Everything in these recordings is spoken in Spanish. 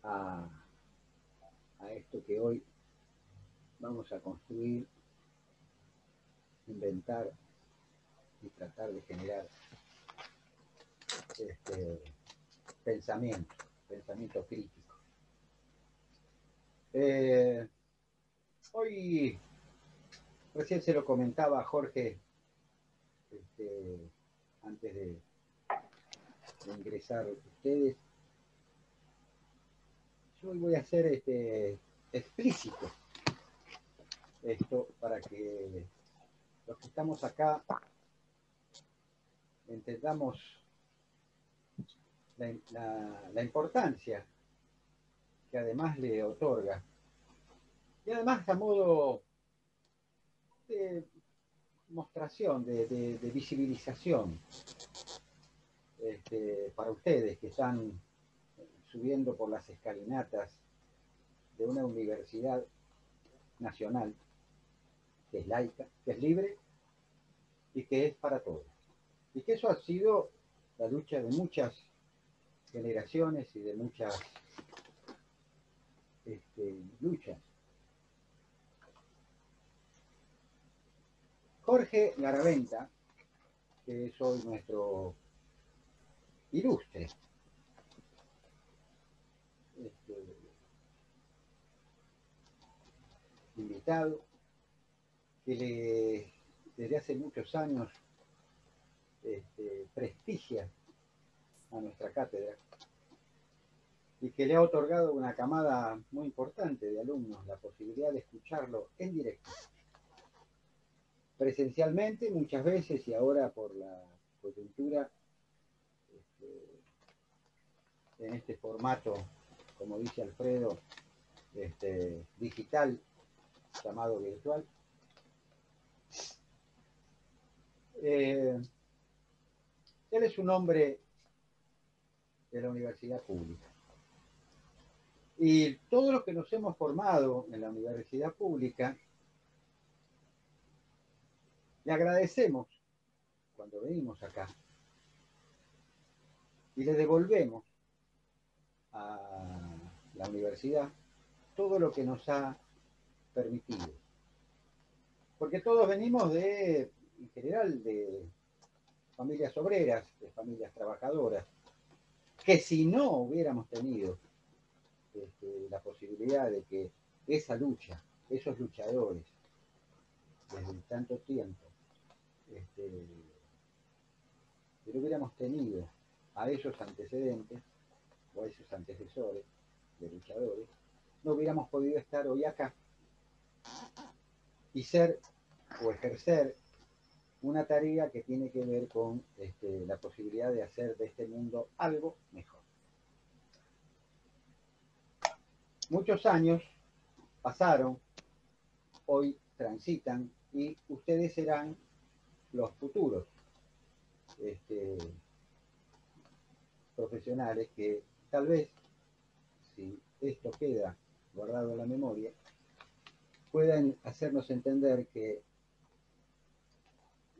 a, a esto que hoy vamos a construir, inventar y tratar de generar este, pensamiento, pensamiento crítico. Eh, Hoy, recién se lo comentaba a Jorge, antes de ingresar ustedes, yo hoy voy a ser explícito esto para que los que estamos acá entendamos la importancia que además le otorga. Y además a modo de mostración, de visibilización para ustedes que están subiendo por las escalinatas de una universidad nacional que es laica, que es libre y que es para todos. Y que eso ha sido la lucha de muchas generaciones y de muchas luchas. Jorge Garaventa, que es hoy nuestro ilustre invitado, que desde hace muchos años prestigia a nuestra cátedra y que le ha otorgado a una camada muy importante de alumnos la posibilidad de escucharlo en directo, presencialmente muchas veces y ahora por la coyuntura en este formato, como dice Alfredo, digital, llamado virtual. Él es un hombre de la universidad pública. Y todos los que nos hemos formado en la universidad pública, le agradecemos cuando venimos acá y le devolvemos a la universidad todo lo que nos ha permitido. Porque todos venimos en general, de familias obreras, de familias trabajadoras, que si no hubiéramos tenido la posibilidad de que esa lucha, esos luchadores, desde tanto tiempo, que no hubiéramos tenido a esos antecedentes o a esos antecesores de luchadores, no hubiéramos podido estar hoy acá y ser o ejercer una tarea que tiene que ver con la posibilidad de hacer de este mundo algo mejor. Muchos años pasaron, hoy transitan y ustedes serán los futuros profesionales que tal vez, si esto queda guardado en la memoria, puedan hacernos entender que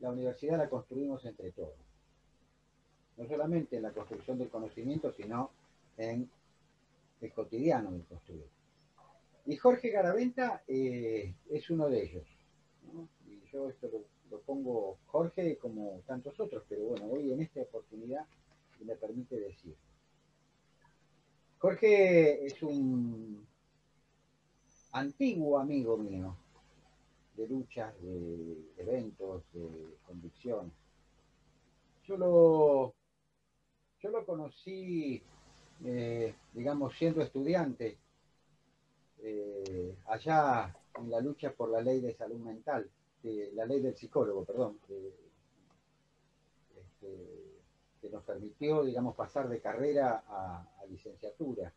la universidad la construimos entre todos. No solamente en la construcción del conocimiento, sino en el cotidiano del construir. Y Jorge Garaventa es uno de ellos, ¿no? Y yo esto lo pongo Jorge como tantos otros, pero bueno, hoy en esta oportunidad me permite decir. Jorge es un antiguo amigo mío de luchas, de eventos, de convicciones. Yo lo conocí, digamos, siendo estudiante, allá en la lucha por la ley de salud mental, la ley del psicólogo, perdón, que nos permitió, digamos, pasar de carrera a licenciatura,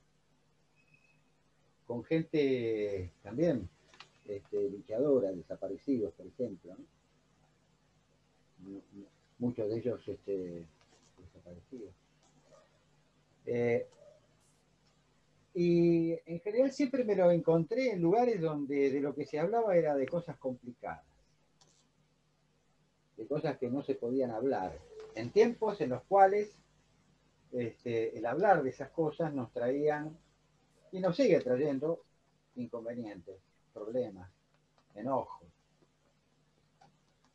con gente también luchadora, desaparecidos, por ejemplo, ¿no? Muchos de ellos desaparecidos. Y en general siempre me lo encontré en lugares donde de lo que se hablaba era de cosas complicadas, de cosas que no se podían hablar, en tiempos en los cuales el hablar de esas cosas nos traían y nos sigue trayendo inconvenientes, problemas, enojos.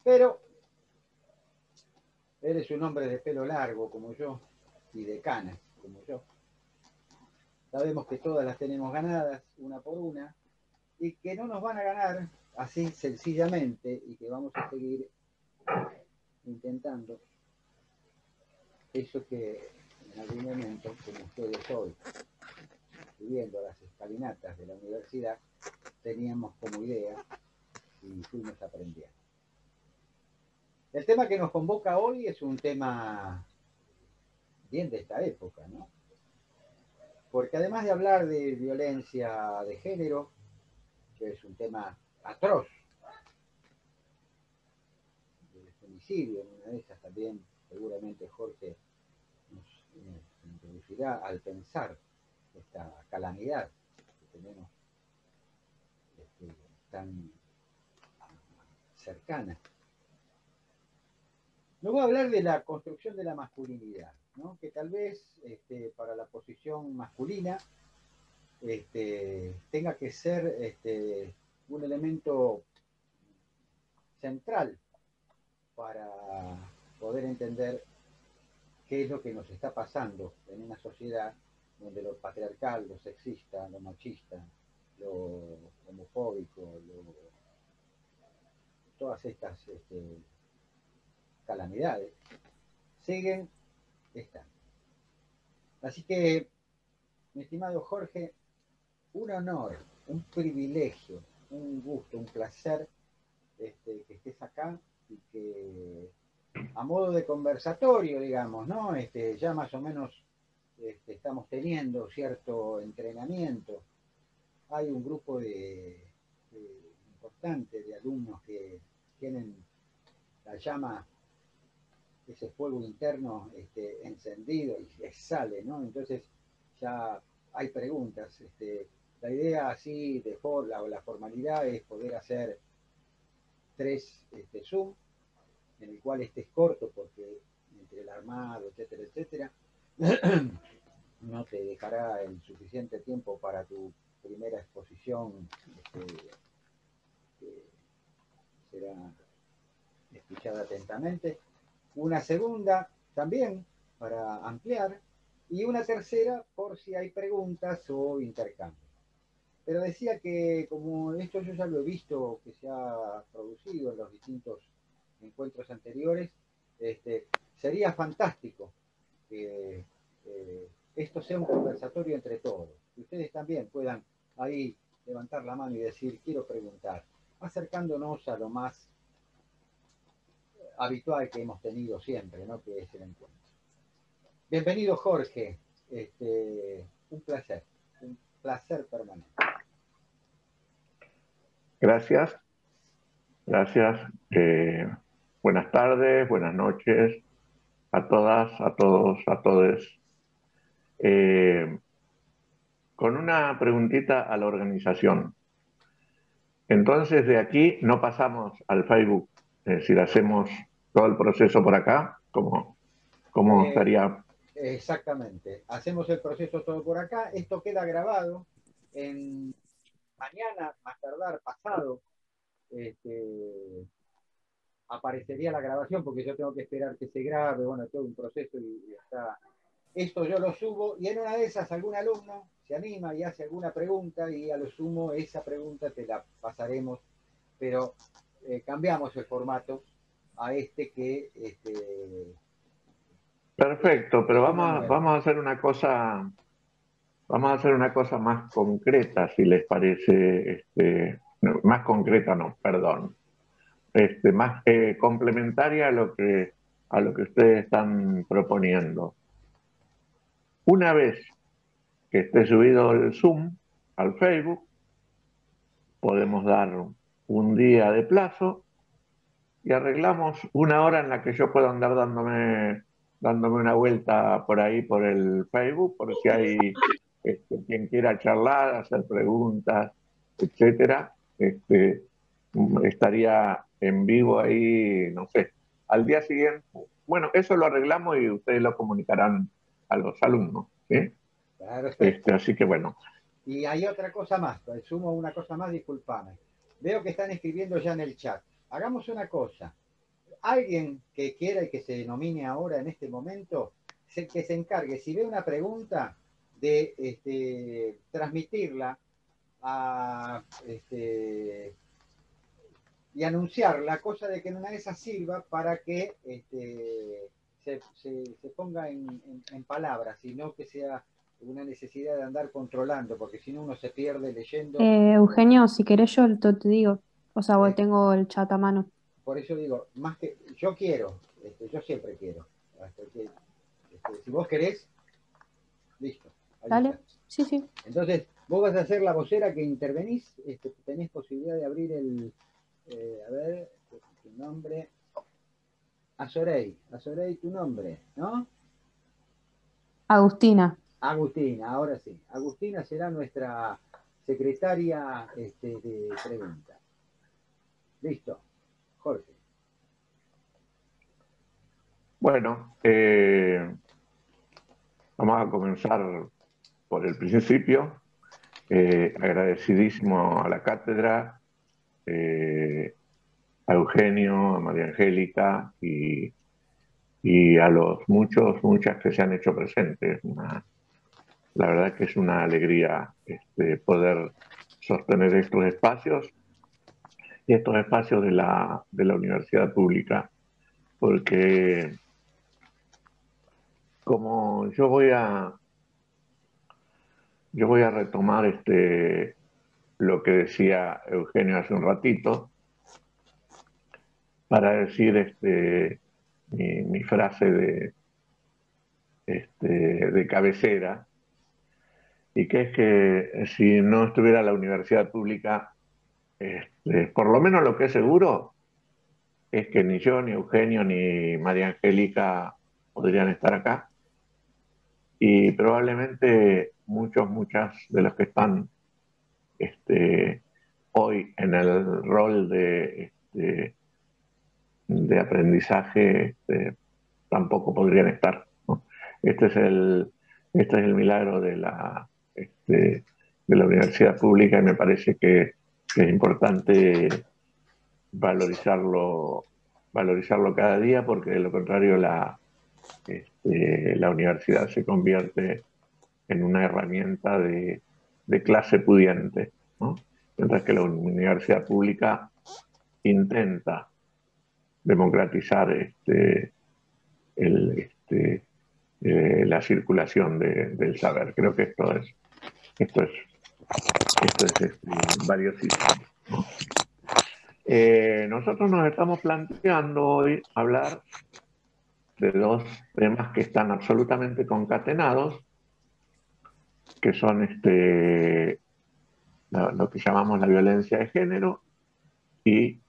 Pero él es un hombre de pelo largo como yo y de canas como yo. Sabemos que todas las tenemos ganadas, una por una, y que no nos van a ganar así sencillamente y que vamos a seguir intentando eso que en algún momento, como ustedes hoy, subiendo las escalinatas de la universidad, teníamos como idea y fuimos aprendiendo. El tema que nos convoca hoy es un tema bien de esta época, ¿no? Porque además de hablar de violencia de género, que es un tema atroz, de femicidio, en una de esas también seguramente Jorge nos introducirá al pensar esta calamidad que tenemos tan cercana. Luego hablar de la construcción de la masculinidad, ¿no? Que tal vez para la posición masculina tenga que ser un elemento central para poder entender qué es lo que nos está pasando en una sociedad donde lo patriarcal, lo sexista, lo machista, lo homofóbico, todas estas calamidades siguen estando. Así que, mi estimado Jorge, un honor, un privilegio, un gusto, un placer que estés acá y que a modo de conversatorio, digamos, ¿no? Ya más o menos estamos teniendo cierto entrenamiento. Hay un grupo importante de alumnos que tienen la llama, ese fuego interno encendido y les sale, ¿no? Entonces ya hay preguntas. La idea así de la formalidad es poder hacer 3 Zoom, en el cual estés corto porque entre el armado, etcétera, etcétera, no te dejará el suficiente tiempo para tu primera exposición, que será escuchada atentamente. Una segunda también para ampliar y una tercera por si hay preguntas o intercambios. Pero decía que como esto yo ya lo he visto que se ha producido en los distintos encuentros anteriores, sería fantástico que esto sea un conversatorio entre todos. Que ustedes también puedan ahí levantar la mano y decir, quiero preguntar, acercándonos a lo más habitual que hemos tenido siempre, ¿no? Que es el encuentro. Bienvenido, Jorge. Un placer permanente. Gracias. Gracias. Buenas tardes, buenas noches a todas, a todos, a todes. Con una preguntita a la organización. Entonces, de aquí no pasamos al Facebook. Es decir, hacemos todo el proceso por acá. ¿Cómo estaría? Exactamente. Hacemos el proceso todo por acá. Esto queda grabado en mañana, más tardar, pasado. Aparecería la grabación porque yo tengo que esperar que se grabe, bueno, todo un proceso y está. Esto yo lo subo y en una de esas algún alumno se anima y hace alguna pregunta y a lo sumo esa pregunta te la pasaremos, pero cambiamos el formato a que Perfecto, pero uno vamos a hacer una cosa más concreta, si les parece, no, más concreta no, perdón, más complementaria a lo que ustedes están proponiendo. Una vez que esté subido el Zoom al Facebook, podemos dar un día de plazo y arreglamos una hora en la que yo pueda andar dándome una vuelta por ahí por el Facebook, por si hay quien quiera charlar, hacer preguntas, etcétera. Estaría en vivo ahí, no sé, al día siguiente. Bueno, eso lo arreglamos y ustedes lo comunicarán a los alumnos, ¿sí? Perfecto. Así que bueno, Y hay otra cosa más, sumo una cosa más, disculpame. Veo que están escribiendo ya en el chat. Hagamos una cosa. Alguien que quiera y que se denomine ahora en este momento, que se encargue, si ve una pregunta, de transmitirla a, y anunciarla, cosa de que en una de esas sirva para que se ponga en palabras, y no que sea una necesidad de andar controlando, porque si no uno se pierde leyendo. Eugenio, si querés yo te digo, o sea, tengo el chat a mano. Por eso digo, más que yo quiero, yo siempre quiero. Hasta que, si vos querés, listo. Dale, sí, sí. Entonces, vos vas a ser la vocera que intervenís, tenés posibilidad de abrir a ver, tu nombre. Azorey, tu nombre, ¿no? Agustina. Agustina, ahora sí. Agustina será nuestra secretaria de preguntas. Listo. Jorge. Bueno, vamos a comenzar por el principio. Agradecidísimo a la cátedra, a Eugenio, a María Angélica y a los muchas que se han hecho presentes. La verdad que es una alegría poder sostener estos espacios y estos espacios de la universidad pública, porque como yo voy a retomar lo que decía Eugenio hace un ratito, para decir mi frase de cabecera, y que es que si no estuviera la universidad pública, por lo menos lo que es seguro es que ni yo, ni Eugenio, ni María Angélica podrían estar acá, y probablemente muchas de los que están hoy en el rol de aprendizaje tampoco podrían estar, ¿no? Este es el milagro de la universidad pública, y me parece que es importante valorizarlo cada día, porque de lo contrario la universidad se convierte en una herramienta de clase pudiente, ¿no? Mientras que la universidad pública intenta democratizar la circulación del saber. Creo que esto es valiosísimo, ¿no? Nosotros nos estamos planteando hoy hablar de dos temas que están absolutamente concatenados, que son lo que llamamos la violencia de género y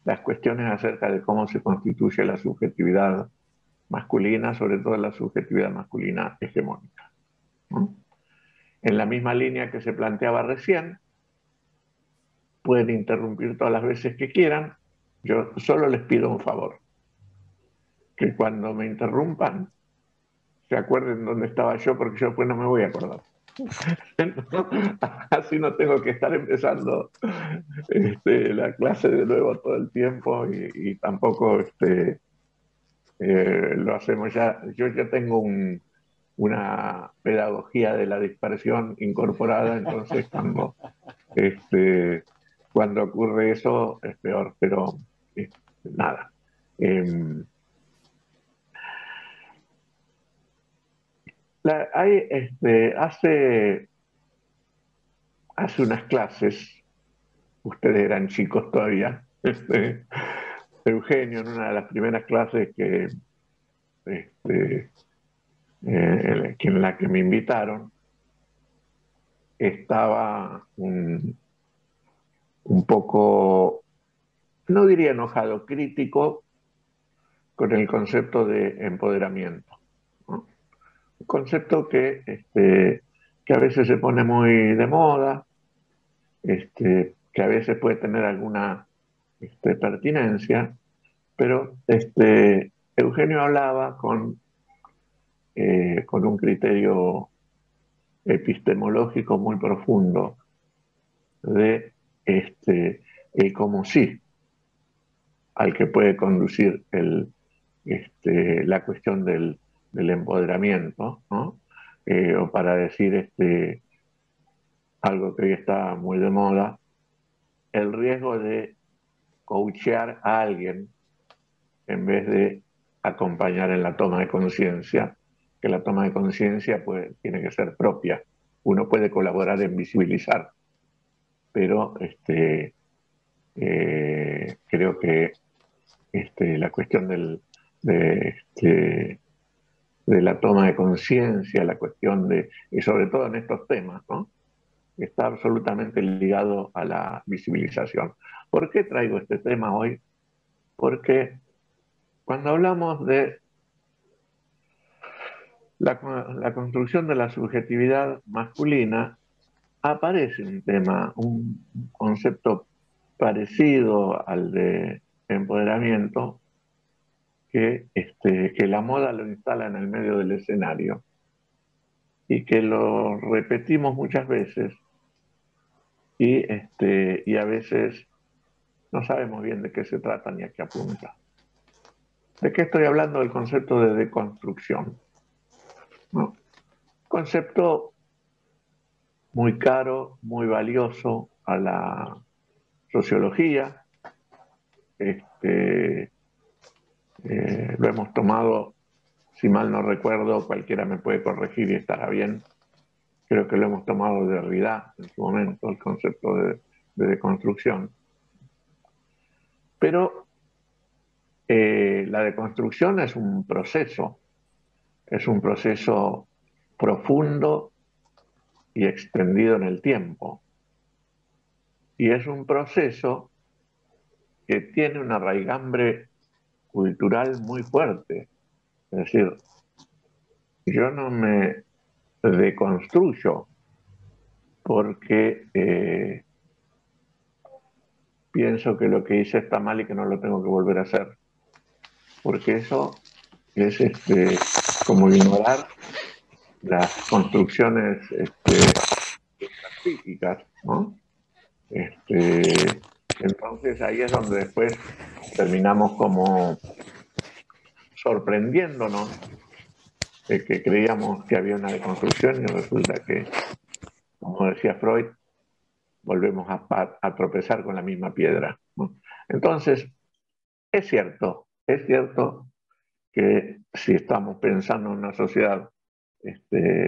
las cuestiones acerca de cómo se constituye la subjetividad masculina, sobre todo la subjetividad masculina hegemónica, ¿no? En la misma línea que se planteaba recién, pueden interrumpir todas las veces que quieran. Yo solo les pido un favor, que cuando me interrumpan se acuerden dónde estaba yo, porque yo después no me voy a acordar. Así no tengo que estar empezando la clase de nuevo todo el tiempo, y tampoco lo hacemos ya. Yo ya tengo una pedagogía de la dispersión incorporada, entonces cuando ocurre eso es peor, pero nada. Hace unas clases, ustedes eran chicos todavía, Eugenio, en una de las primeras clases en la que me invitaron, estaba un poco, no diría enojado, crítico con el concepto de empoderamiento, ¿no? Un concepto que a veces se pone muy de moda, que a veces puede tener alguna pertinencia, pero Eugenio hablaba con un criterio epistemológico muy profundo de el cómo sí al que puede conducir la cuestión del empoderamiento, ¿no? O para decir algo que hoy está muy de moda, el riesgo de coachear a alguien en vez de acompañar en la toma de conciencia, que la toma de conciencia pues, tiene que ser propia. Uno puede colaborar en visibilizar, pero creo que la cuestión de la toma de conciencia, la cuestión y sobre todo en estos temas, ¿no? Está absolutamente ligado a la visibilización. ¿Por qué traigo este tema hoy? Porque cuando hablamos de la construcción de la subjetividad masculina, aparece un tema, un concepto parecido al de empoderamiento, que la moda lo instala en el medio del escenario y que lo repetimos muchas veces y a veces no sabemos bien de qué se trata ni a qué apunta. ¿De qué estoy hablando? Del concepto de deconstrucción, ¿no? Concepto muy caro, muy valioso a la sociología. Lo hemos tomado, si mal no recuerdo, cualquiera me puede corregir y estará bien. Creo que lo hemos tomado de Derrida en su momento, el concepto de deconstrucción. Pero la deconstrucción es un proceso profundo y extendido en el tiempo. Y es un proceso que tiene una raigambre cultural muy fuerte. Es decir, yo no me deconstruyo porque pienso que lo que hice está mal y que no lo tengo que volver a hacer. Porque eso es como ignorar las construcciones psíquicas, ¿no? Entonces ahí es donde después terminamos como sorprendiéndonos de que creíamos que había una deconstrucción y resulta que, como decía Freud, volvemos a tropezar con la misma piedra, ¿no? Entonces, es cierto que si estamos pensando en una sociedad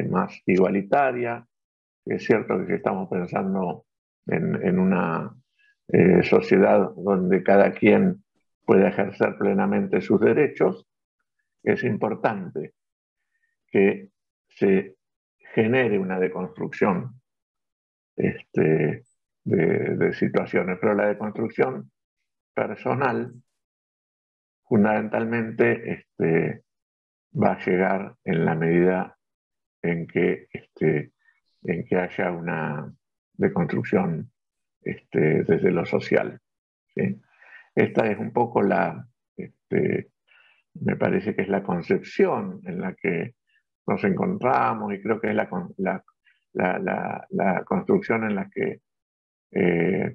más igualitaria, es cierto que si estamos pensando en una sociedad donde cada quien puede ejercer plenamente sus derechos, es importante que se genere una deconstrucción de situaciones, pero la deconstrucción personal fundamentalmente va a llegar en la medida en que haya una deconstrucción desde lo social, ¿sí? Esta es un poco me parece que es la concepción en la que nos encontramos y creo que es la construcción en la que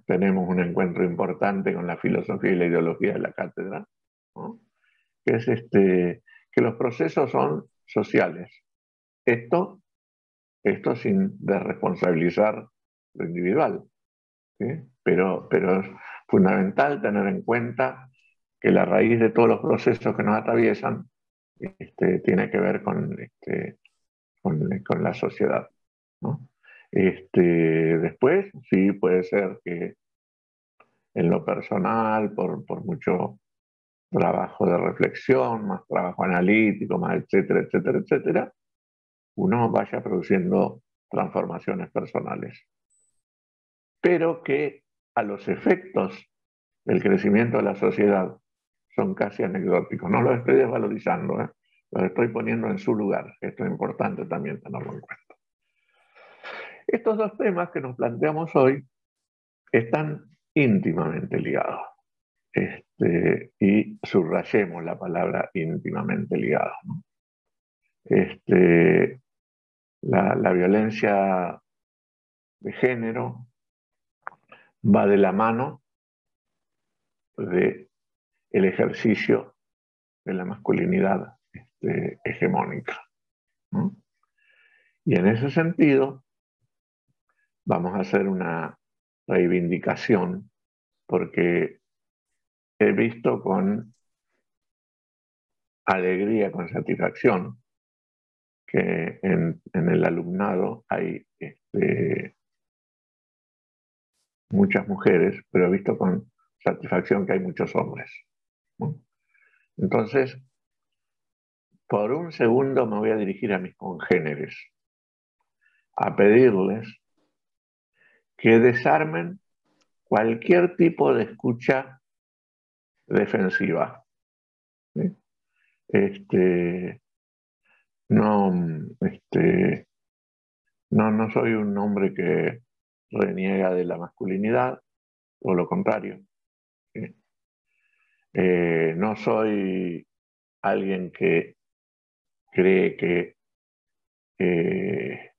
tenemos un encuentro importante con la filosofía y la ideología de la cátedra, ¿no? Que es que los procesos son sociales. Esto sin desresponsabilizar lo individual, ¿sí? Pero es fundamental tener en cuenta que la raíz de todos los procesos que nos atraviesan tiene que ver con la sociedad, ¿no? Después, sí, puede ser que en lo personal, por mucho trabajo de reflexión, más trabajo analítico, más etcétera, etcétera, etcétera, uno vaya produciendo transformaciones personales. Pero que a los efectos del crecimiento de la sociedad son casi anecdóticos. No los estoy desvalorizando, los estoy poniendo en su lugar. Esto es importante también tenerlo en cuenta. Estos dos temas que nos planteamos hoy están íntimamente ligados. Y subrayemos la palabra íntimamente ligados, ¿no? La violencia de género va de la mano del ejercicio de la masculinidad hegemónica, ¿no? Y en ese sentido vamos a hacer una reivindicación, porque he visto con alegría, con satisfacción, que en el alumnado hay muchas mujeres, pero he visto con satisfacción que hay muchos hombres, ¿no? Entonces, por un segundo me voy a dirigir a mis congéneres, a pedirles que desarmen cualquier tipo de escucha defensiva, ¿sí? No, no soy un hombre que reniega de la masculinidad, o lo contrario, ¿sí? No soy alguien que cree eh,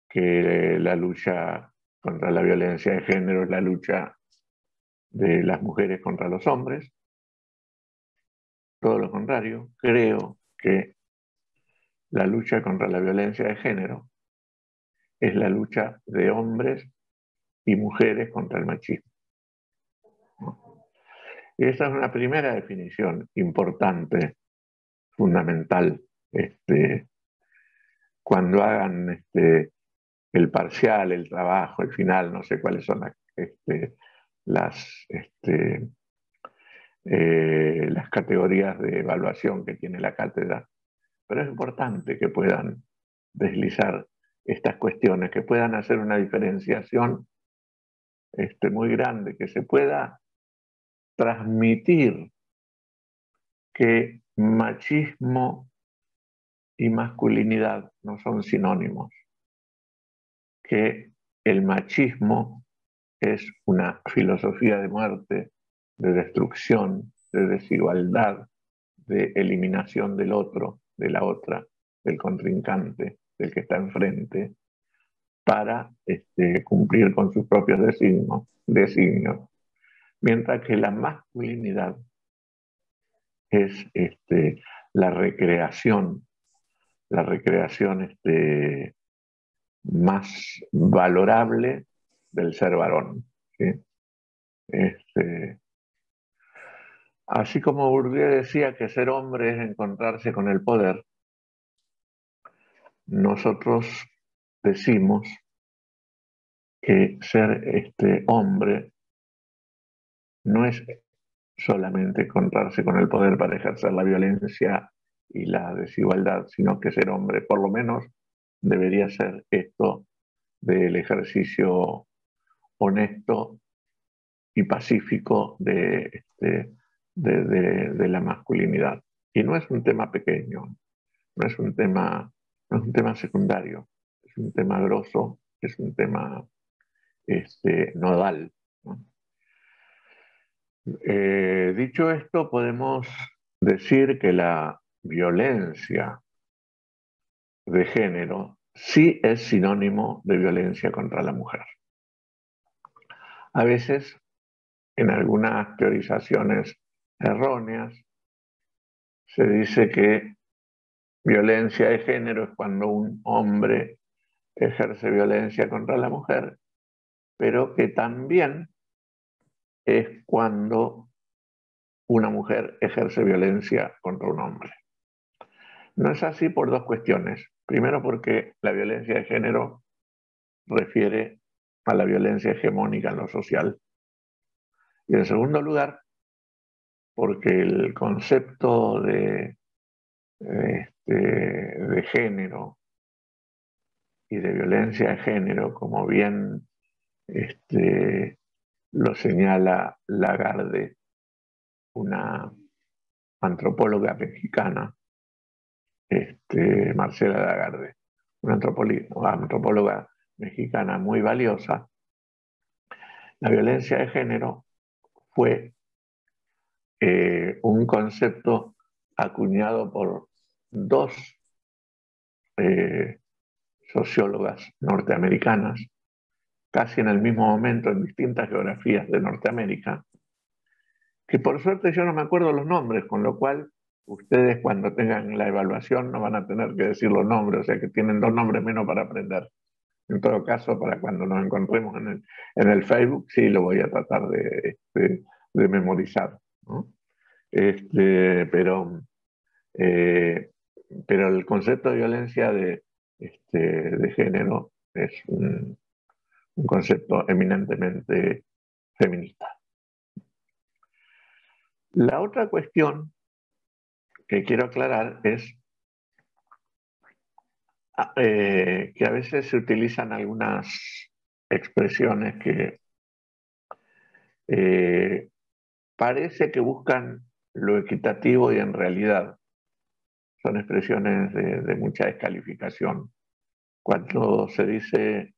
que la lucha contra la violencia de género es la lucha de las mujeres contra los hombres. Todo lo contrario, creo que la lucha contra la violencia de género es la lucha de hombres y mujeres contra el machismo, ¿no? Y esa es una primera definición importante, fundamental. Cuando hagan el parcial, el trabajo, el final, no sé cuáles son las, las categorías de evaluación que tiene la cátedra, pero es importante que puedan deslizar estas cuestiones, que puedan hacer una diferenciación muy grande, que se pueda transmitir que machismo y masculinidad no son sinónimos, que el machismo es una filosofía de muerte, de destrucción, de desigualdad, de eliminación del otro, de la otra, del contrincante, del que está enfrente, para cumplir con sus propios designios. Mientras que la masculinidad es la recreación más valorable del ser varón, ¿sí? Así como Bourdieu decía que ser hombre es encontrarse con el poder, nosotros decimos que ser hombre no es solamente encontrarse con el poder para ejercer la violencia y la desigualdad, sino que ser hombre por lo menos debería ser esto del ejercicio honesto y pacífico de la masculinidad. Y no es un tema pequeño, no es un tema, no es un tema secundario, es un tema grosso, es un tema nodal, ¿no? Dicho esto, podemos decir que la violencia de género sí es sinónimo de violencia contra la mujer. A veces, en algunas teorizaciones erróneas, se dice que violencia de género es cuando un hombre ejerce violencia contra la mujer, pero que también es cuando una mujer ejerce violencia contra un hombre. No es así por dos cuestiones. Primero, porque la violencia de género refiere a la violencia hegemónica en lo social. Y en segundo lugar, porque el concepto de género y de violencia de género, como bien lo señala Lagarde, una antropóloga mexicana, Marcela Lagarde, una antropóloga mexicana muy valiosa. La violencia de género fue un concepto acuñado por dos sociólogas norteamericanas, casi en el mismo momento en distintas geografías de Norteamérica, que por suerte yo no me acuerdo los nombres, con lo cual ustedes cuando tengan la evaluación no van a tener que decir los nombres, o sea que tienen 2 nombres menos para aprender. En todo caso, para cuando nos encontremos en el Facebook, sí lo voy a tratar de memorizar, ¿no? Pero el concepto de violencia de género es un concepto eminentemente feminista. La otra cuestión que quiero aclarar es que a veces se utilizan algunas expresiones que parece que buscan lo equitativo y en realidad son expresiones de mucha descalificación. Cuando se dice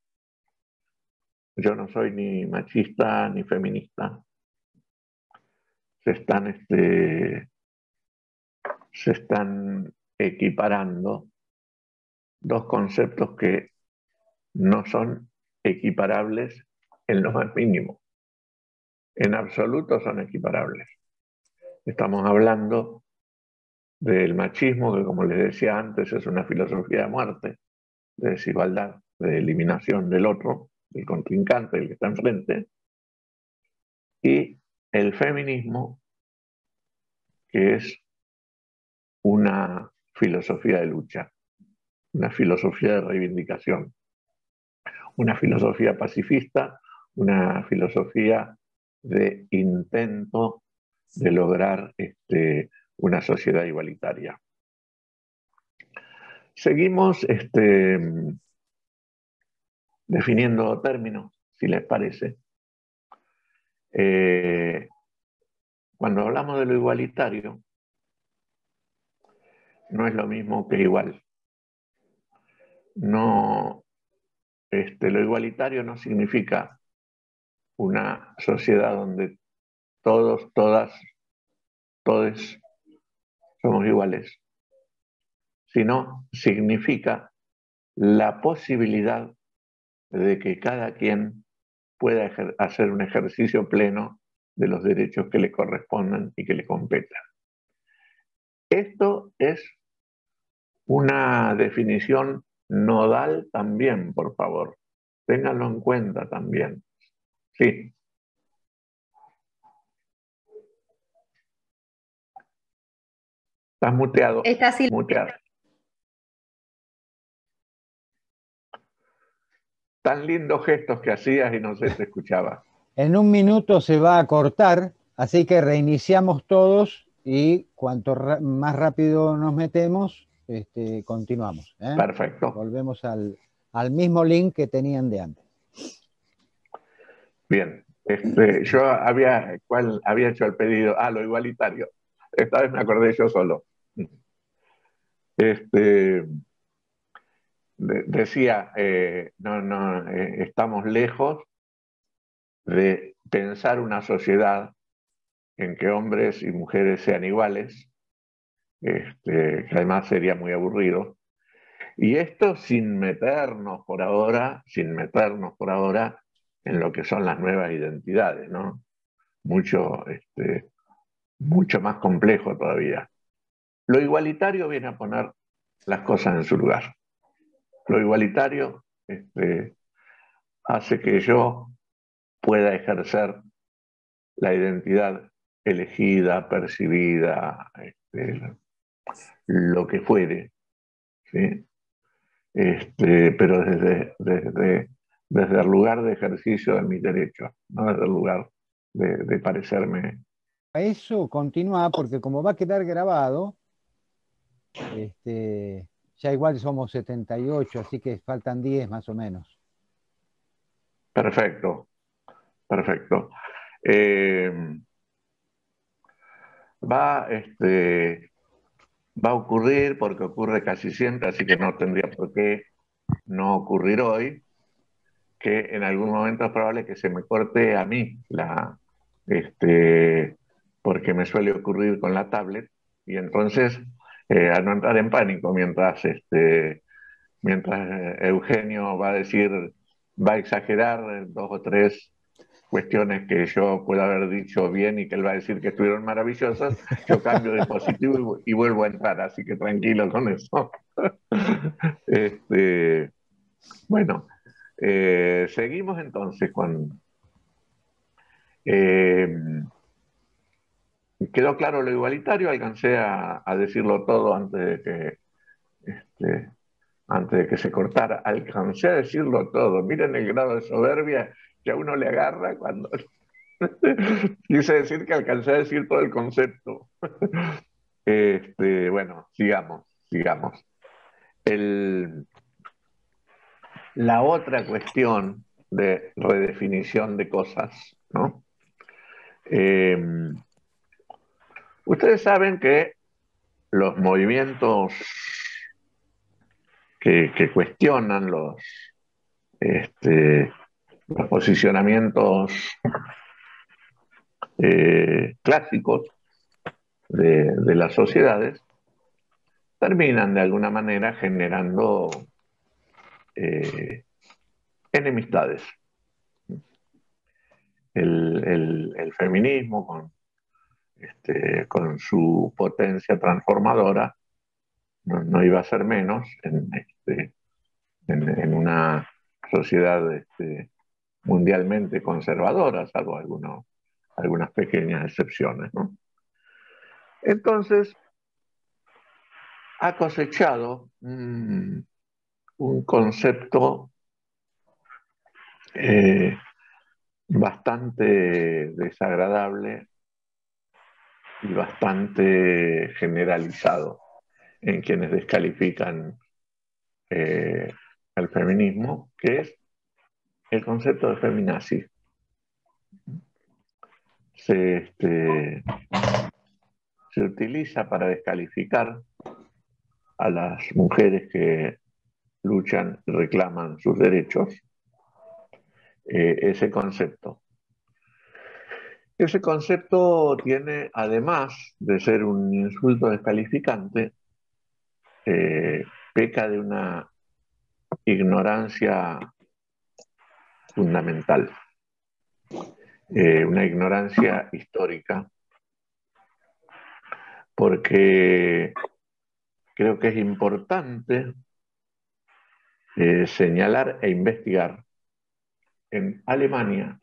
yo no soy ni machista ni feminista, se están equiparando 2 conceptos que no son equiparables en lo más mínimo. En absoluto son equiparables. Estamos hablando del machismo, que como les decía antes es una filosofía de muerte, de desigualdad, de eliminación del otro, del contrincante, del que está enfrente, y el feminismo, que es una filosofía de lucha, una filosofía de reivindicación, una filosofía pacifista, una filosofía de intento de lograr una sociedad igualitaria. Seguimos definiendo términos, si les parece. Cuando hablamos de lo igualitario, no es lo mismo que igual. No, lo igualitario no significa una sociedad donde todos, todas, todes somos iguales, sino significa la posibilidad de que cada quien pueda hacer un ejercicio pleno de los derechos que le correspondan y que le competan. Esto es una definición nodal también, por favor. Ténganlo en cuenta también. Sí. Estás muteado. Está muteado. Tan lindos gestos que hacías y no se te escuchaba. En un minuto se va a cortar, así que reiniciamos todos y cuanto más rápido nos metemos, continuamos. Perfecto. Volvemos al mismo link que tenían de antes. Bien. Yo había hecho el pedido. Lo igualitario. Esta vez me acordé yo solo. Decía, estamos lejos de pensar una sociedad en que hombres y mujeres sean iguales, que además sería muy aburrido. Y esto sin meternos por ahora en lo que son las nuevas identidades, ¿no? Mucho más complejo todavía. Lo igualitario viene a poner las cosas en su lugar. Lo igualitario hace que yo pueda ejercer la identidad elegida, percibida, lo que fuere, ¿sí? Pero desde el lugar de ejercicio de mis derechos, no desde el lugar de parecerme. Eso continúa porque como va a quedar grabado, ya igual somos 78, así que faltan 10 más o menos. Perfecto, perfecto. Va a ocurrir porque ocurre casi siempre, así que no tendría por qué no ocurrir hoy, que en algún momento es probable que se me corte a mí porque me suele ocurrir con la tablet, y entonces a no entrar en pánico mientras mientras Eugenio va a decir, va a exagerar dos o tres cuestiones que yo puedo haber dicho bien y que él va a decir que estuvieron maravillosas, yo cambio de dispositivo y vuelvo a entrar, así que tranquilo con eso. Bueno, seguimos entonces con... quedó claro lo igualitario, alcancé a decirlo todo este, antes de que se cortara, alcancé a decirlo todo. Miren el grado de soberbia que a uno le agarra cuando quise decir que alcancé a decir todo el concepto. Bueno, sigamos. El, la otra cuestión de redefinición de cosas, ¿no? Eh, Ustedes saben que los movimientos que cuestionan los posicionamientos clásicos de las sociedades terminan de alguna manera generando enemistades. El feminismo con su potencia transformadora no iba a ser menos en una sociedad mundialmente conservadora, salvo algunas pequeñas excepciones, ¿no? Entonces, ha cosechado un concepto bastante desagradable y bastante generalizado en quienes descalifican el feminismo, que es el concepto de feminazi. Se utiliza para descalificar a las mujeres que luchan y reclaman sus derechos, ese concepto. Ese concepto tiene, además de ser un insulto descalificante, peca de una ignorancia fundamental, una ignorancia histórica, porque creo que es importante señalar e investigar en Alemania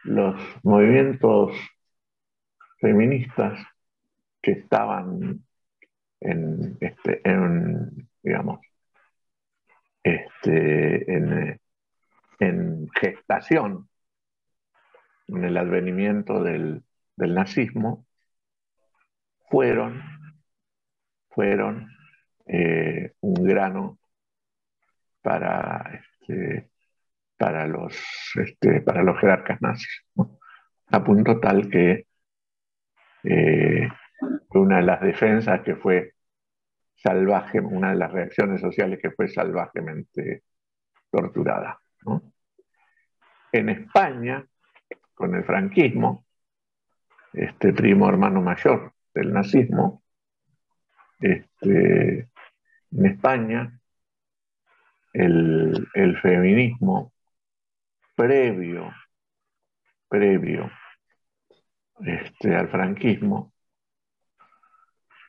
los movimientos feministas que estaban digamos, en gestación, en el advenimiento del nazismo, fueron un grano para, para los jerarcas nazis, ¿no? A punto tal que una de las defensas que fue salvaje, una de las reacciones sociales que fue salvajemente torturada, ¿no? En España, con el franquismo, primo hermano mayor del nazismo, en España el feminismo previo al franquismo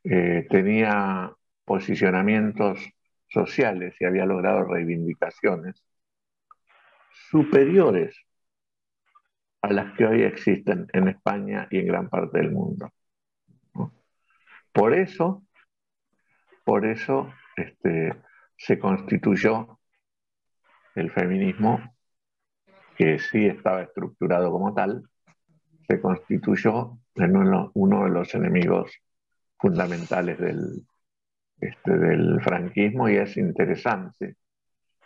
tenía posicionamientos sociales y había logrado reivindicaciones superiores a las que hoy existen en España y en gran parte del mundo, ¿no? Por eso se constituyó el feminismo, que sí estaba estructurado como tal, se constituyó en uno de los enemigos fundamentales del franquismo, y es interesante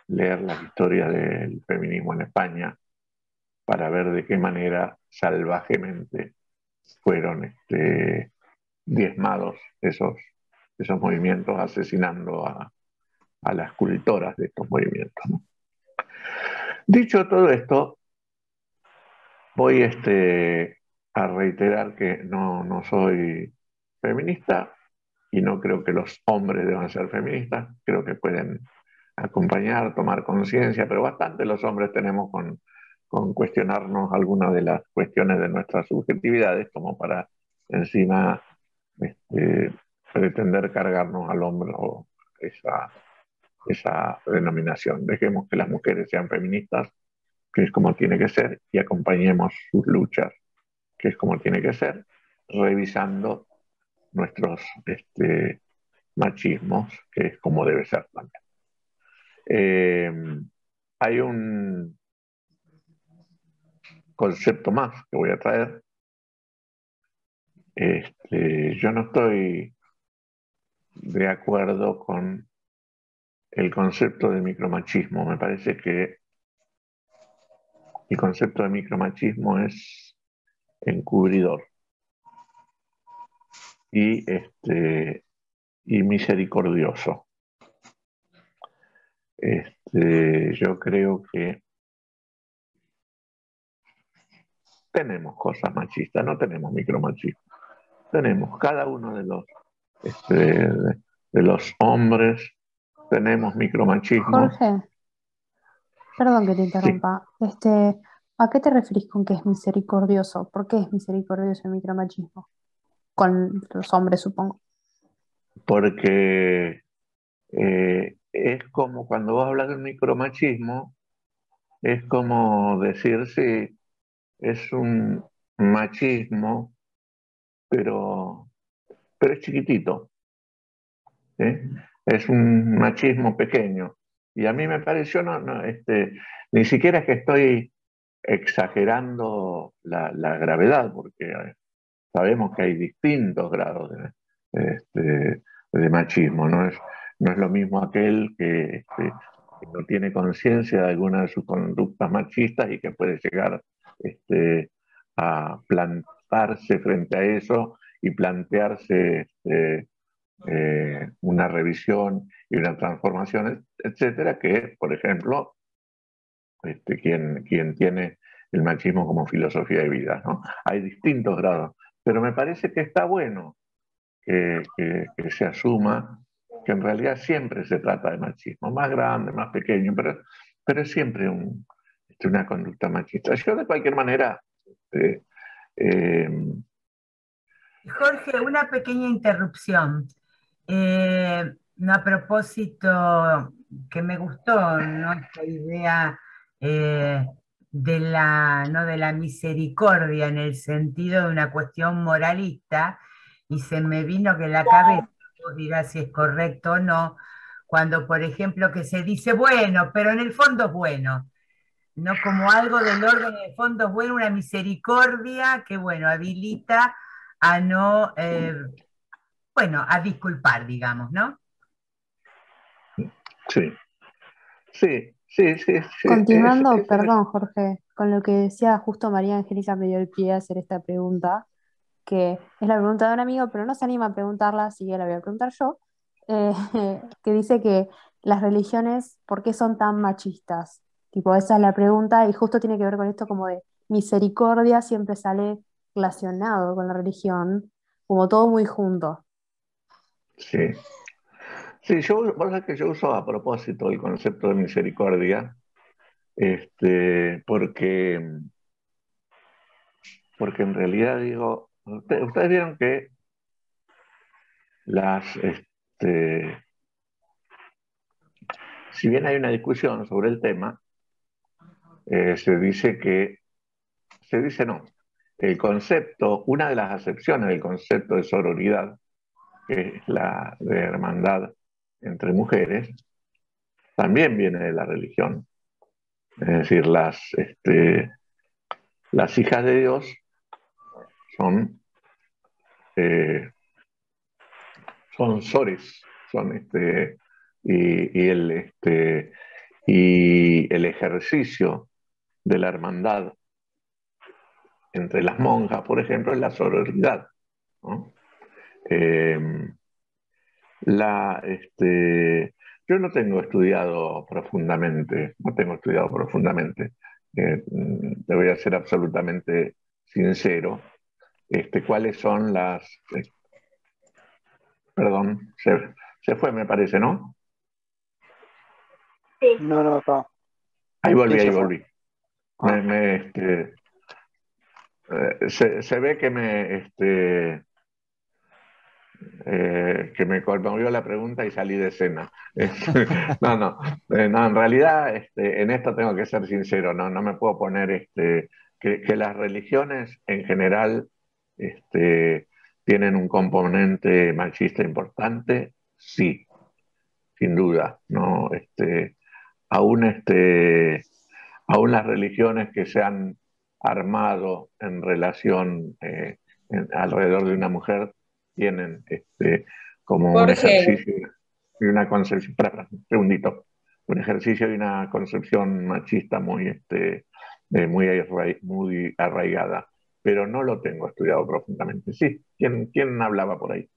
leer la historia del feminismo en España para ver de qué manera salvajemente fueron diezmados esos movimientos, asesinando a las cultoras de estos movimientos, ¿no? Dicho todo esto, voy a reiterar que no soy feminista y no creo que los hombres deban ser feministas, creo que pueden acompañar, tomar conciencia, pero bastante los hombres tenemos con cuestionarnos algunas de las cuestiones de nuestras subjetividades, como para encima pretender cargarnos al hombro esa denominación. Dejemos que las mujeres sean feministas, que es como tiene que ser, y acompañemos sus luchas, que es como tiene que ser, revisando nuestros machismos, que es como debe ser también. Hay un concepto más que voy a traer. Yo no estoy de acuerdo con el concepto de micromachismo. Me parece que el concepto de micromachismo es encubridor y misericordioso. Yo creo que tenemos cosas machistas, no tenemos micromachismo. Tenemos cada uno de los hombres, tenemos micromachismo. Jorge, perdón que te Sí, interrumpa. ¿A qué te referís con que es misericordioso? ¿Por qué es misericordioso el micromachismo? Con los hombres, supongo. porque es como cuando vos hablas de micromachismo, es como decir, sí, es un machismo, pero, pero es chiquitito, ¿eh? Es un machismo pequeño. Y a mí me pareció, ni siquiera es que estoy exagerando la gravedad, porque sabemos que hay distintos grados de machismo. No es lo mismo aquel que no tiene conciencia de alguna de sus conductas machistas y que puede llegar a plantarse frente a eso y plantearse una revisión y una transformación, etcétera, que, por ejemplo, quien tiene el machismo como filosofía de vida, ¿no? Hay distintos grados, pero me parece que está bueno que se asuma que en realidad siempre se trata de machismo, más grande, más pequeño, pero es siempre una conducta machista. Yo de cualquier manera... eh, eh, Jorge, una pequeña interrupción. A propósito, que me gustó, ¿no? Esta idea ¿no? de la misericordia en el sentido de una cuestión moralista, y se me vino que la cabeza, vos dirás si es correcto o no, cuando, por ejemplo, que se dice, bueno, pero en el fondo es bueno, ¿no? Como algo del orden de fondo es bueno, una misericordia que, bueno, habilita a no, bueno, a disculpar, digamos, ¿no? sí, sí, sí, sí, sí, Continuando, perdón, Jorge, con lo que decía justo María Angélica me dio el pie a hacer esta pregunta, que es la pregunta de un amigo, pero no se anima a preguntarla, así que la voy a preguntar yo, eh, que dice que las religiones, ¿por qué son tan machistas? Tipo, esa es la pregunta y justo tiene que ver con esto como de misericordia, siempre sale relacionado con la religión, como todo muy junto. sí. Sí, vos sabés que yo uso a propósito el concepto de misericordia, porque, porque en realidad digo, ustedes vieron que este, si bien hay una discusión sobre el tema, se dice no, el concepto, una de las acepciones del concepto de sororidad, que es la de hermandad entre mujeres, también viene de la religión. Es decir, las hijas de Dios son, eh, son sores, y, y el ejercicio de la hermandad entre las monjas, por ejemplo, es la sororidad, ¿no? Eh, la, este, yo no tengo estudiado profundamente, te voy a ser absolutamente sincero, cuáles son Perdón, se fue, me parece, ¿no? Sí. No, está. Ahí volví, Sí, ahí se fue. volví. Ah. Se ve que me conmovió la pregunta y salí de escena. No, en realidad en esto tengo que ser sincero, no me puedo poner que las religiones en general tienen un componente machista importante, sí, sin duda, ¿no? Aún, aún las religiones que se han armado en relación alrededor de una mujer tienen como un Jorge, ejercicio y una concepción, un segundito, un ejercicio y una concepción machista muy arraigada, pero no lo tengo estudiado profundamente. Sí, ¿quién hablaba por ahí?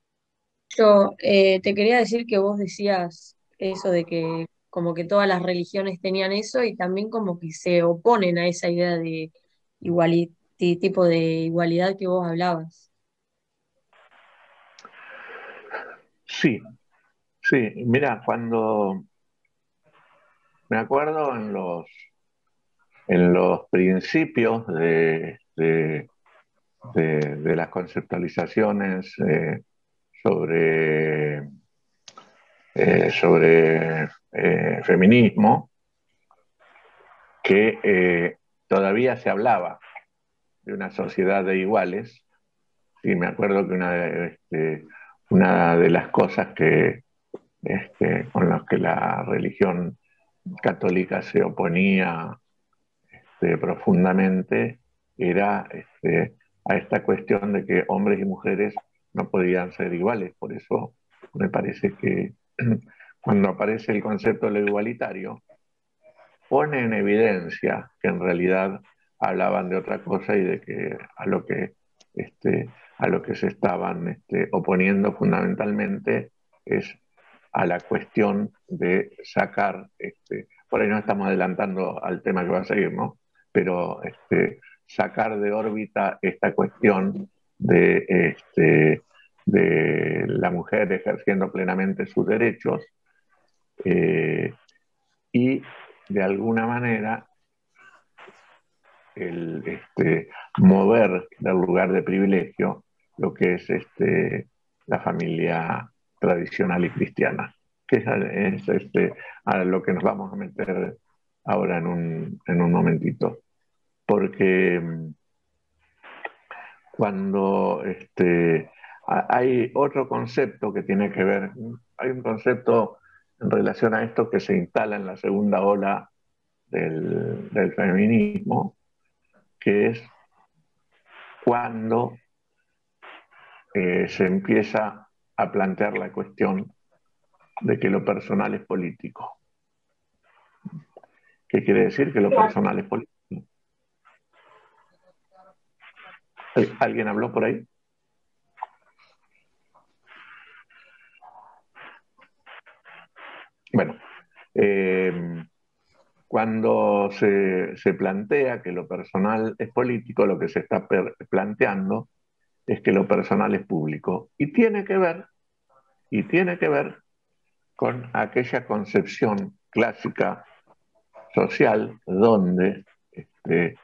yo te quería decir que vos decías eso de que como que todas las religiones tenían eso y también como que se oponen a esa idea de tipo de igualdad que vos hablabas. Sí, sí, mira, cuando me acuerdo en los principios de las conceptualizaciones sobre, feminismo, que todavía se hablaba de una sociedad de iguales. Sí, me acuerdo que una de las cosas con las que la religión católica se oponía profundamente era a esta cuestión de que hombres y mujeres no podían ser iguales. Por eso me parece que cuando aparece el concepto de lo igualitario, pone en evidencia que en realidad hablaban de otra cosa y de que a lo que se estaban oponiendo fundamentalmente es a la cuestión de sacar, por ahí no estamos adelantando al tema que va a seguir, ¿no? Pero sacar de órbita esta cuestión de la mujer ejerciendo plenamente sus derechos eh, y de alguna manera mover del lugar de privilegio lo que es la familia tradicional y cristiana, que es a lo que nos vamos a meter ahora en un momentito. Porque cuando hay otro concepto que tiene que ver, hay un concepto en relación a esto que se instala en la segunda ola del feminismo, que es cuando se empieza a plantear la cuestión de que lo personal es político. ¿Qué quiere decir que lo personal es político? ¿Alguien habló por ahí? Bueno, cuando se plantea que lo personal es político, lo que se está planteando es que lo personal es público. Y tiene que ver con aquella concepción clásica social donde se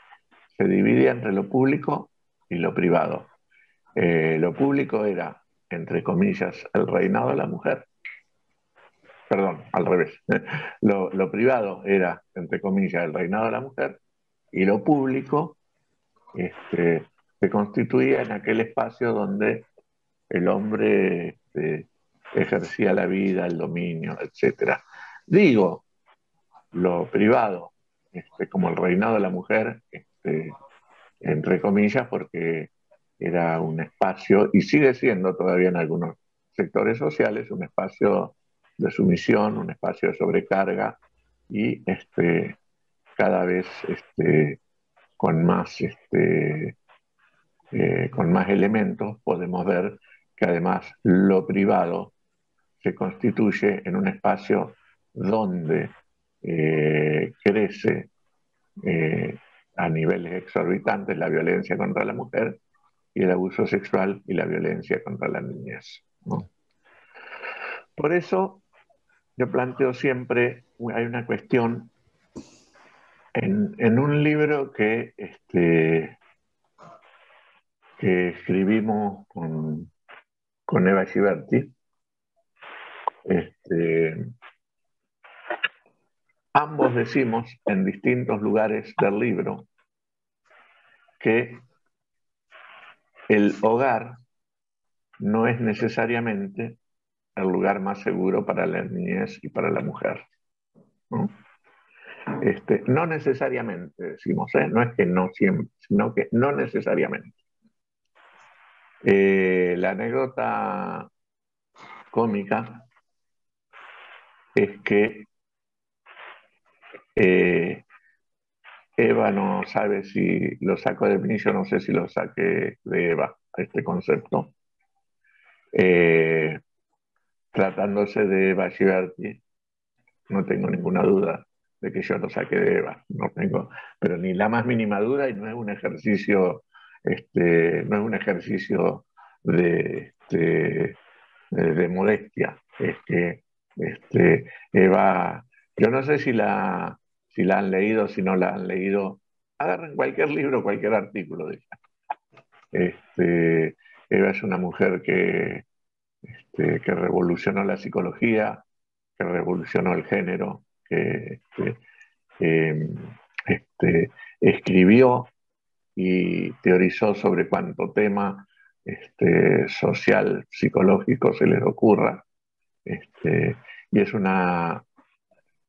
dividía entre lo público y lo privado. Lo público era, entre comillas, el reinado de la mujer. Perdón, al revés. Lo privado era, entre comillas, el reinado de la mujer y lo público se constituía en aquel espacio donde el hombre ejercía la vida, el dominio, etc. Digo, lo privado como el reinado de la mujer, entre comillas, porque era un espacio, y sigue siendo todavía en algunos sectores sociales, un espacio de sumisión, un espacio de sobrecarga, y cada vez con más, con más elementos podemos ver que además lo privado se constituye en un espacio donde crece a niveles exorbitantes la violencia contra la mujer y el abuso sexual y la violencia contra la niñez, ¿no? por eso yo planteo siempre, hay una cuestión en un libro que escribimos con Eva Giberti. Ambos decimos en distintos lugares del libro que el hogar no es necesariamente el lugar más seguro para la niñez y para la mujer, ¿no? No necesariamente, decimos, no es que no siempre, sino que no necesariamente. La anécdota cómica es que Eva no sabe si lo saco de mí, yo no sé si lo saqué de Eva, este concepto. Tratándose de Eva Giberti, no tengo ninguna duda de que yo lo saqué de Eva, no tengo, pero ni la más mínima duda, y no es un ejercicio, no es un ejercicio de modestia. Es que Eva, yo no sé si la han leído, si no la han leído, agarren cualquier libro, cualquier artículo de ella. Eva es una mujer que revolucionó la psicología, que revolucionó el género, que escribió y teorizó sobre cuánto tema social, psicológico se les ocurra. Y es una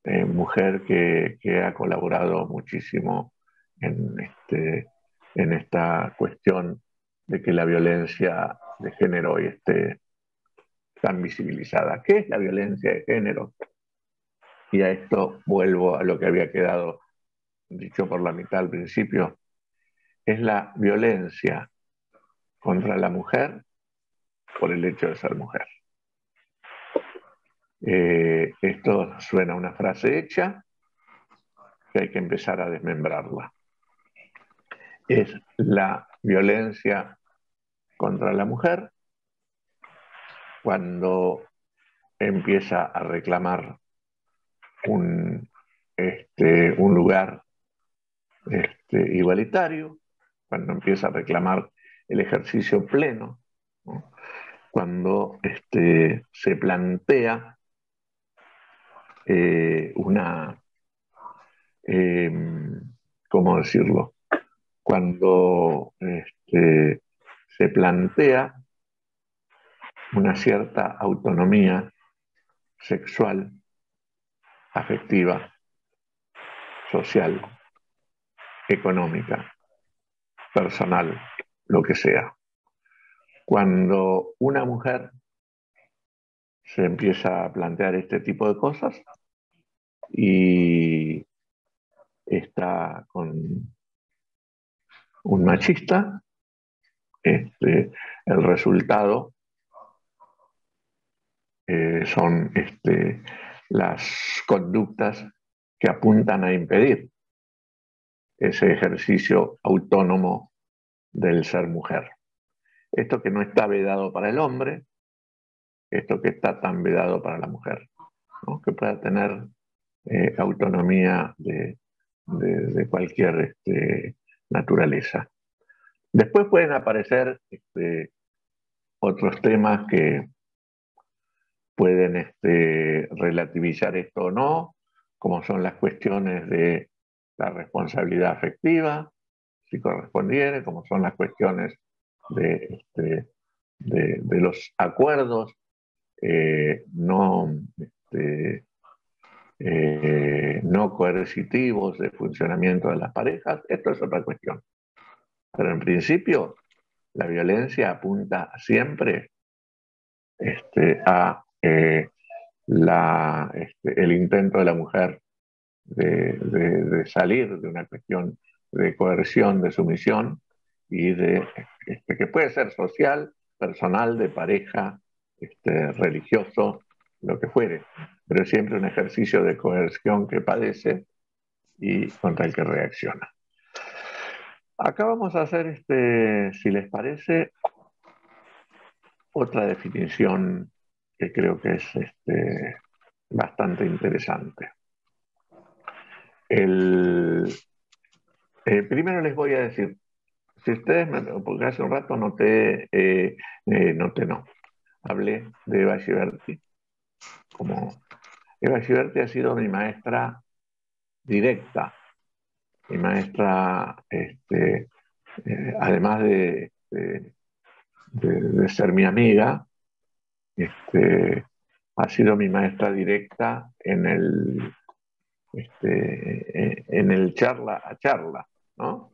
mujer que ha colaborado muchísimo en esta cuestión de que la violencia de género hoy esté tan visibilizada. ¿Qué es la violencia de género? Y a esto vuelvo a lo que había quedado dicho por la mitad al principio. Es la violencia contra la mujer por el hecho de ser mujer. Esto suena a una frase hecha que hay que empezar a desmembrarla. Es la violencia contra la mujer cuando empieza a reclamar un lugar igualitario, cuando empieza a reclamar el ejercicio pleno, ¿no? Cuando se plantea ¿cómo decirlo? Cuando se plantea una cierta autonomía sexual, afectiva, social, económica, personal, lo que sea. Cuando una mujer se empieza a plantear este tipo de cosas y está con un machista, el resultado son las conductas que apuntan a impedir ese ejercicio autónomo del ser mujer. Esto que no está vedado para el hombre, esto que está tan vedado para la mujer, ¿no? Que pueda tener autonomía de cualquier naturaleza. Después pueden aparecer otros temas que pueden relativizar esto o no, como son las cuestiones de la responsabilidad afectiva, si correspondiere, como son las cuestiones de los acuerdos no coercitivos de funcionamiento de las parejas. Esto es otra cuestión. Pero en principio, la violencia apunta siempre a el intento de la mujer de salir de una cuestión de coerción, de sumisión y que puede ser social, personal, de pareja, religioso, lo que fuere, pero es siempre un ejercicio de coerción que padece y contra el que reacciona. Acá vamos a hacer, si les parece, otra definición que creo que es bastante interesante. Primero les voy a decir, si ustedes, porque hace un rato hablé de Eva Giberti. Como Eva Giberti ha sido mi maestra directa, mi maestra, además de ser mi amiga, ha sido mi maestra directa en el charla a charla, ¿no?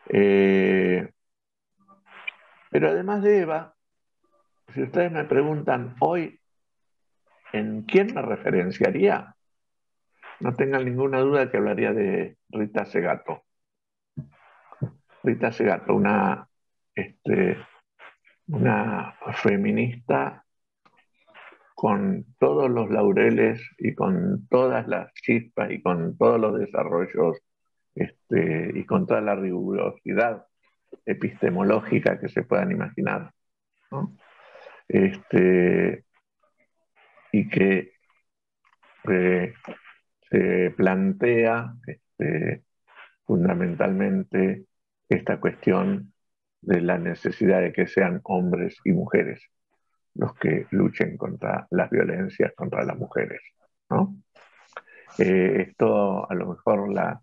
Pero además de Eva, si ustedes me preguntan hoy en quién me referenciaría, no tengan ninguna duda que hablaría de Rita Segato. Rita Segato, una feminista con todos los laureles y con todas las chispas y con todos los desarrollos y con toda la rigurosidad epistemológica que se puedan imaginar, ¿no? Y que se plantea fundamentalmente esta cuestión de la necesidad de que sean hombres y mujeres los que luchen contra las violencias contra las mujeres, ¿no? Esto a lo mejor la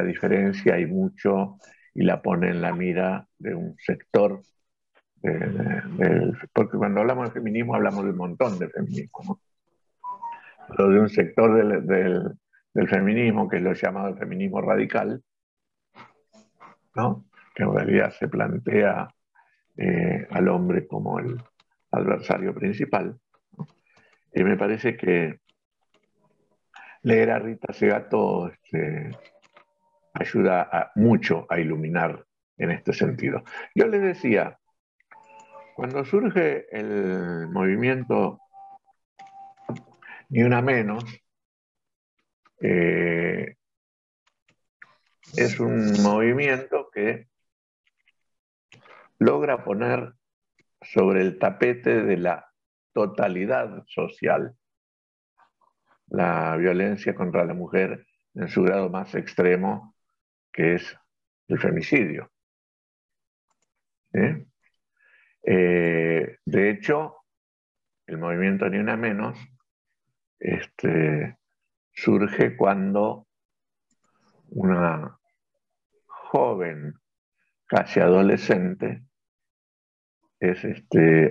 diferencia hay mucho y la pone en la mira de un sector, porque cuando hablamos de feminismo hablamos de un montón de feminismo, ¿no? Pero de un sector del feminismo que es lo llamado el feminismo radical, ¿no? Que en realidad se plantea al hombre como el adversario principal, ¿no? Y me parece que leer a Rita Segato ayuda mucho a iluminar en este sentido. Yo les decía, cuando surge el movimiento Ni Una Menos, es un movimiento que logra poner sobre el tapete de la totalidad social la violencia contra la mujer en su grado más extremo, que es el femicidio. ¿Eh? De hecho, el movimiento Ni Una Menos surge cuando una joven, casi adolescente, es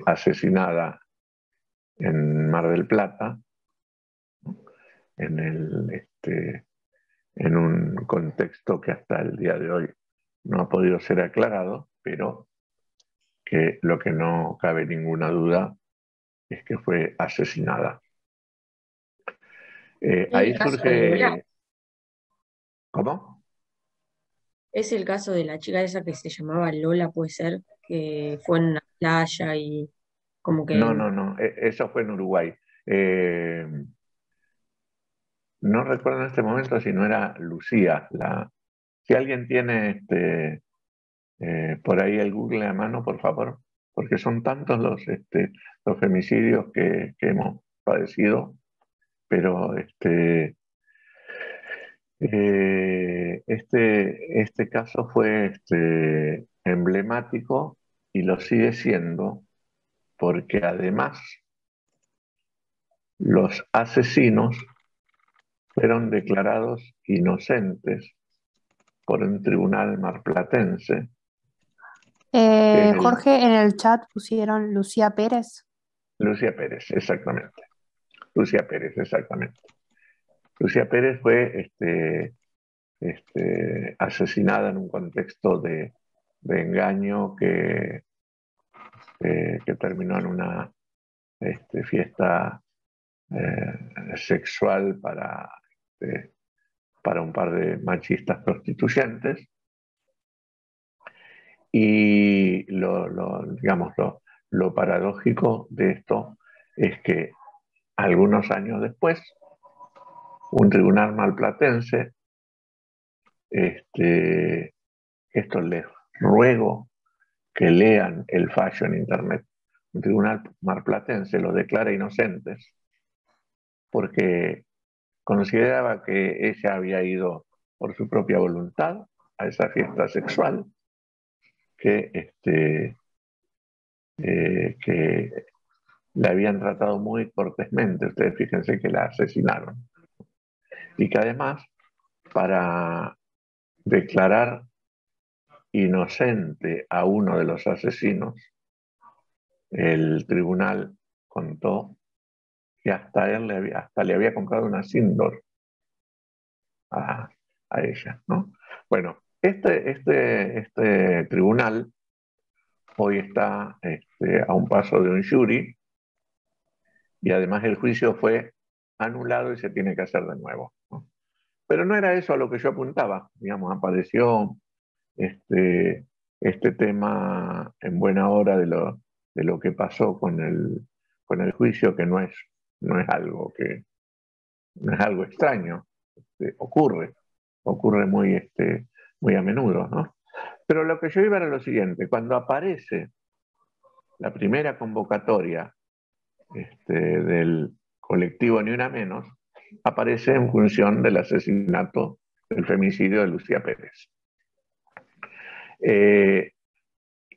asesinada en Mar del Plata, en un contexto que hasta el día de hoy no ha podido ser aclarado, pero que lo que no cabe ninguna duda es que fue asesinada. Ahí surge... ¿Cómo? Es el caso de la chica esa que se llamaba Lola, puede ser, que fue en una playa y como que... No, eso fue en Uruguay. No recuerdo en este momento si no era Lucía. Si alguien tiene por ahí el Google a mano, por favor, porque son tantos los femicidios que hemos padecido, pero este caso fue emblemático y lo sigue siendo porque además los asesinos fueron declarados inocentes por un tribunal marplatense. Jorge, en el chat pusieron Lucía Pérez. Lucía Pérez, exactamente. Lucía Pérez, exactamente. Lucía Pérez fue asesinada en un contexto de engaño que terminó en una fiesta sexual para un par de machistas prostituyentes. Y lo paradójico de esto es que algunos años después, un tribunal malplatense, esto les ruego que lean el fallo en internet, el tribunal marplatense los declara inocentes porque consideraba que ella había ido por su propia voluntad a esa fiesta sexual, que la habían tratado muy cortésmente. Ustedes fíjense que la asesinaron. Y que además, para declarar inocente a uno de los asesinos, el tribunal contó que hasta le había comprado una Sindor a ella, ¿no? Bueno, este tribunal hoy está a un paso de un jury, y además el juicio fue anulado y se tiene que hacer de nuevo, ¿no? Pero no era eso a lo que yo apuntaba. Digamos, apareció este tema en buena hora de lo que pasó con el juicio, que no es algo extraño. Ocurre muy a menudo, ¿no? Pero lo que yo iba era lo siguiente: cuando aparece la primera convocatoria del colectivo Ni Una Menos, aparece en función del asesinato, del femicidio de Lucía Pérez.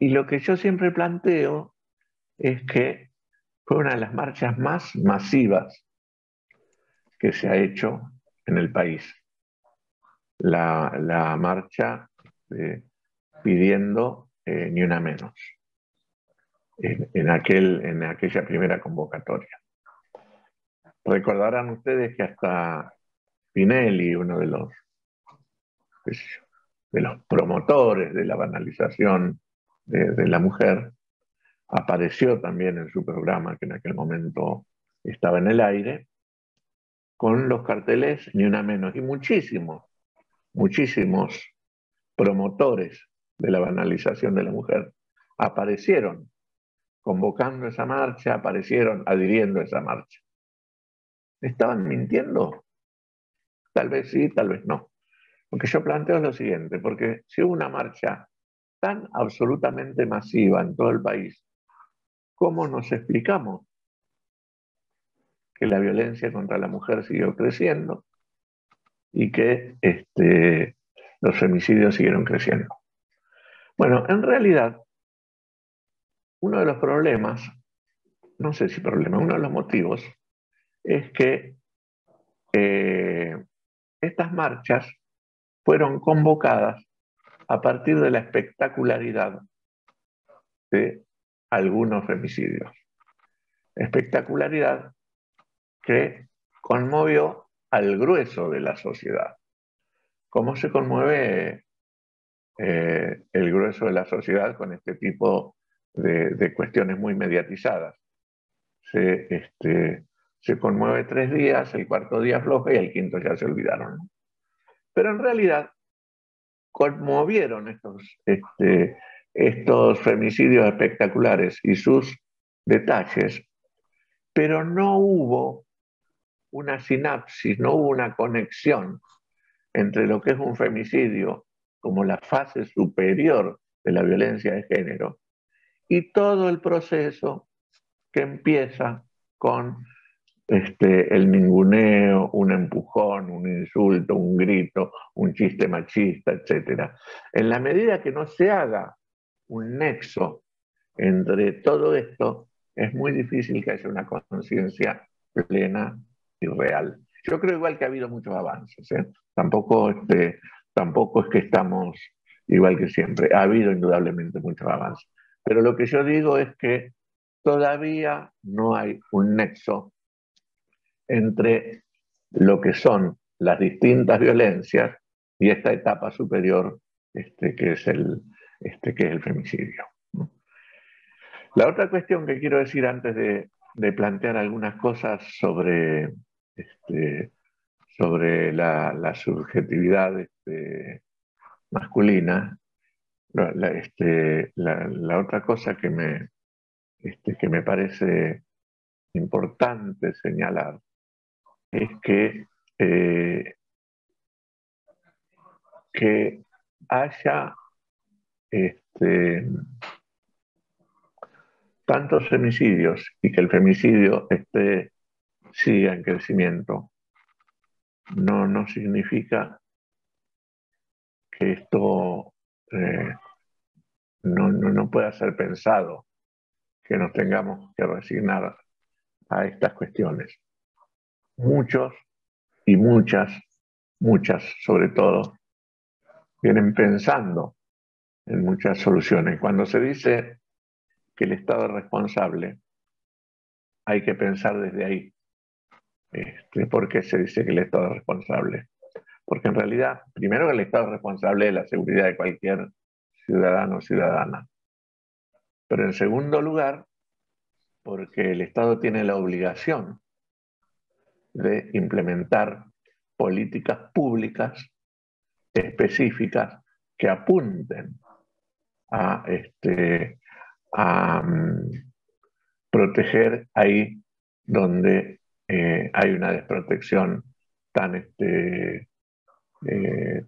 Y lo que yo siempre planteo es que fue una de las marchas más masivas que se ha hecho en el país. La marcha pidiendo Ni Una Menos en aquella primera convocatoria. Recordarán ustedes que hasta Spinelli, uno de los promotores de la banalización de la mujer, apareció también en su programa, que en aquel momento estaba en el aire, con los carteles Ni Una Menos. Y muchísimos promotores de la banalización de la mujer aparecieron convocando esa marcha, aparecieron adhiriendo a esa marcha. ¿Estaban mintiendo? Tal vez sí, tal vez no. Lo que yo planteo es lo siguiente: porque si hubo una marcha tan absolutamente masiva en todo el país, ¿cómo nos explicamos que la violencia contra la mujer siguió creciendo y que los femicidios siguieron creciendo? Bueno, en realidad, uno de los problemas, no sé si problema, uno de los motivos, es que estas marchas fueron convocadas a partir de la espectacularidad de algunos femicidios. Espectacularidad que conmovió al grueso de la sociedad. ¿Cómo se conmueve el grueso de la sociedad con este tipo de cuestiones muy mediatizadas? Se conmueve 3 días, el cuarto día afloja y el quinto ya se olvidaron, ¿no? Pero en realidad conmovieron estos femicidios espectaculares y sus detalles, pero no hubo una sinapsis, no hubo una conexión entre lo que es un femicidio como la fase superior de la violencia de género y todo el proceso que empieza con el ninguneo, un empujón, un insulto, un grito, un chiste machista, etc. En la medida que no se haga un nexo entre todo esto, es muy difícil que haya una conciencia plena y real. Yo creo igual que ha habido muchos avances, ¿eh? Tampoco es que estamos igual que siempre. Ha habido indudablemente muchos avances. Pero lo que yo digo es que todavía no hay un nexo entre lo que son las distintas violencias y esta etapa superior que es el femicidio, ¿no? La otra cuestión que quiero decir antes de plantear algunas cosas sobre la subjetividad masculina, la otra cosa que me parece importante señalar es que haya tantos femicidios y que el femicidio siga en crecimiento, no significa que esto no pueda ser pensado, que nos tengamos que resignar a estas cuestiones. Muchos y muchas sobre todo, vienen pensando en muchas soluciones. Cuando se dice que el Estado es responsable, hay que pensar desde ahí. ¿Por qué se dice que el Estado es responsable? Porque en realidad, primero, el Estado es responsable de la seguridad de cualquier ciudadano o ciudadana. Pero en segundo lugar, porque el Estado tiene la obligación de implementar políticas públicas específicas que apunten a, a proteger ahí donde hay una desprotección tan,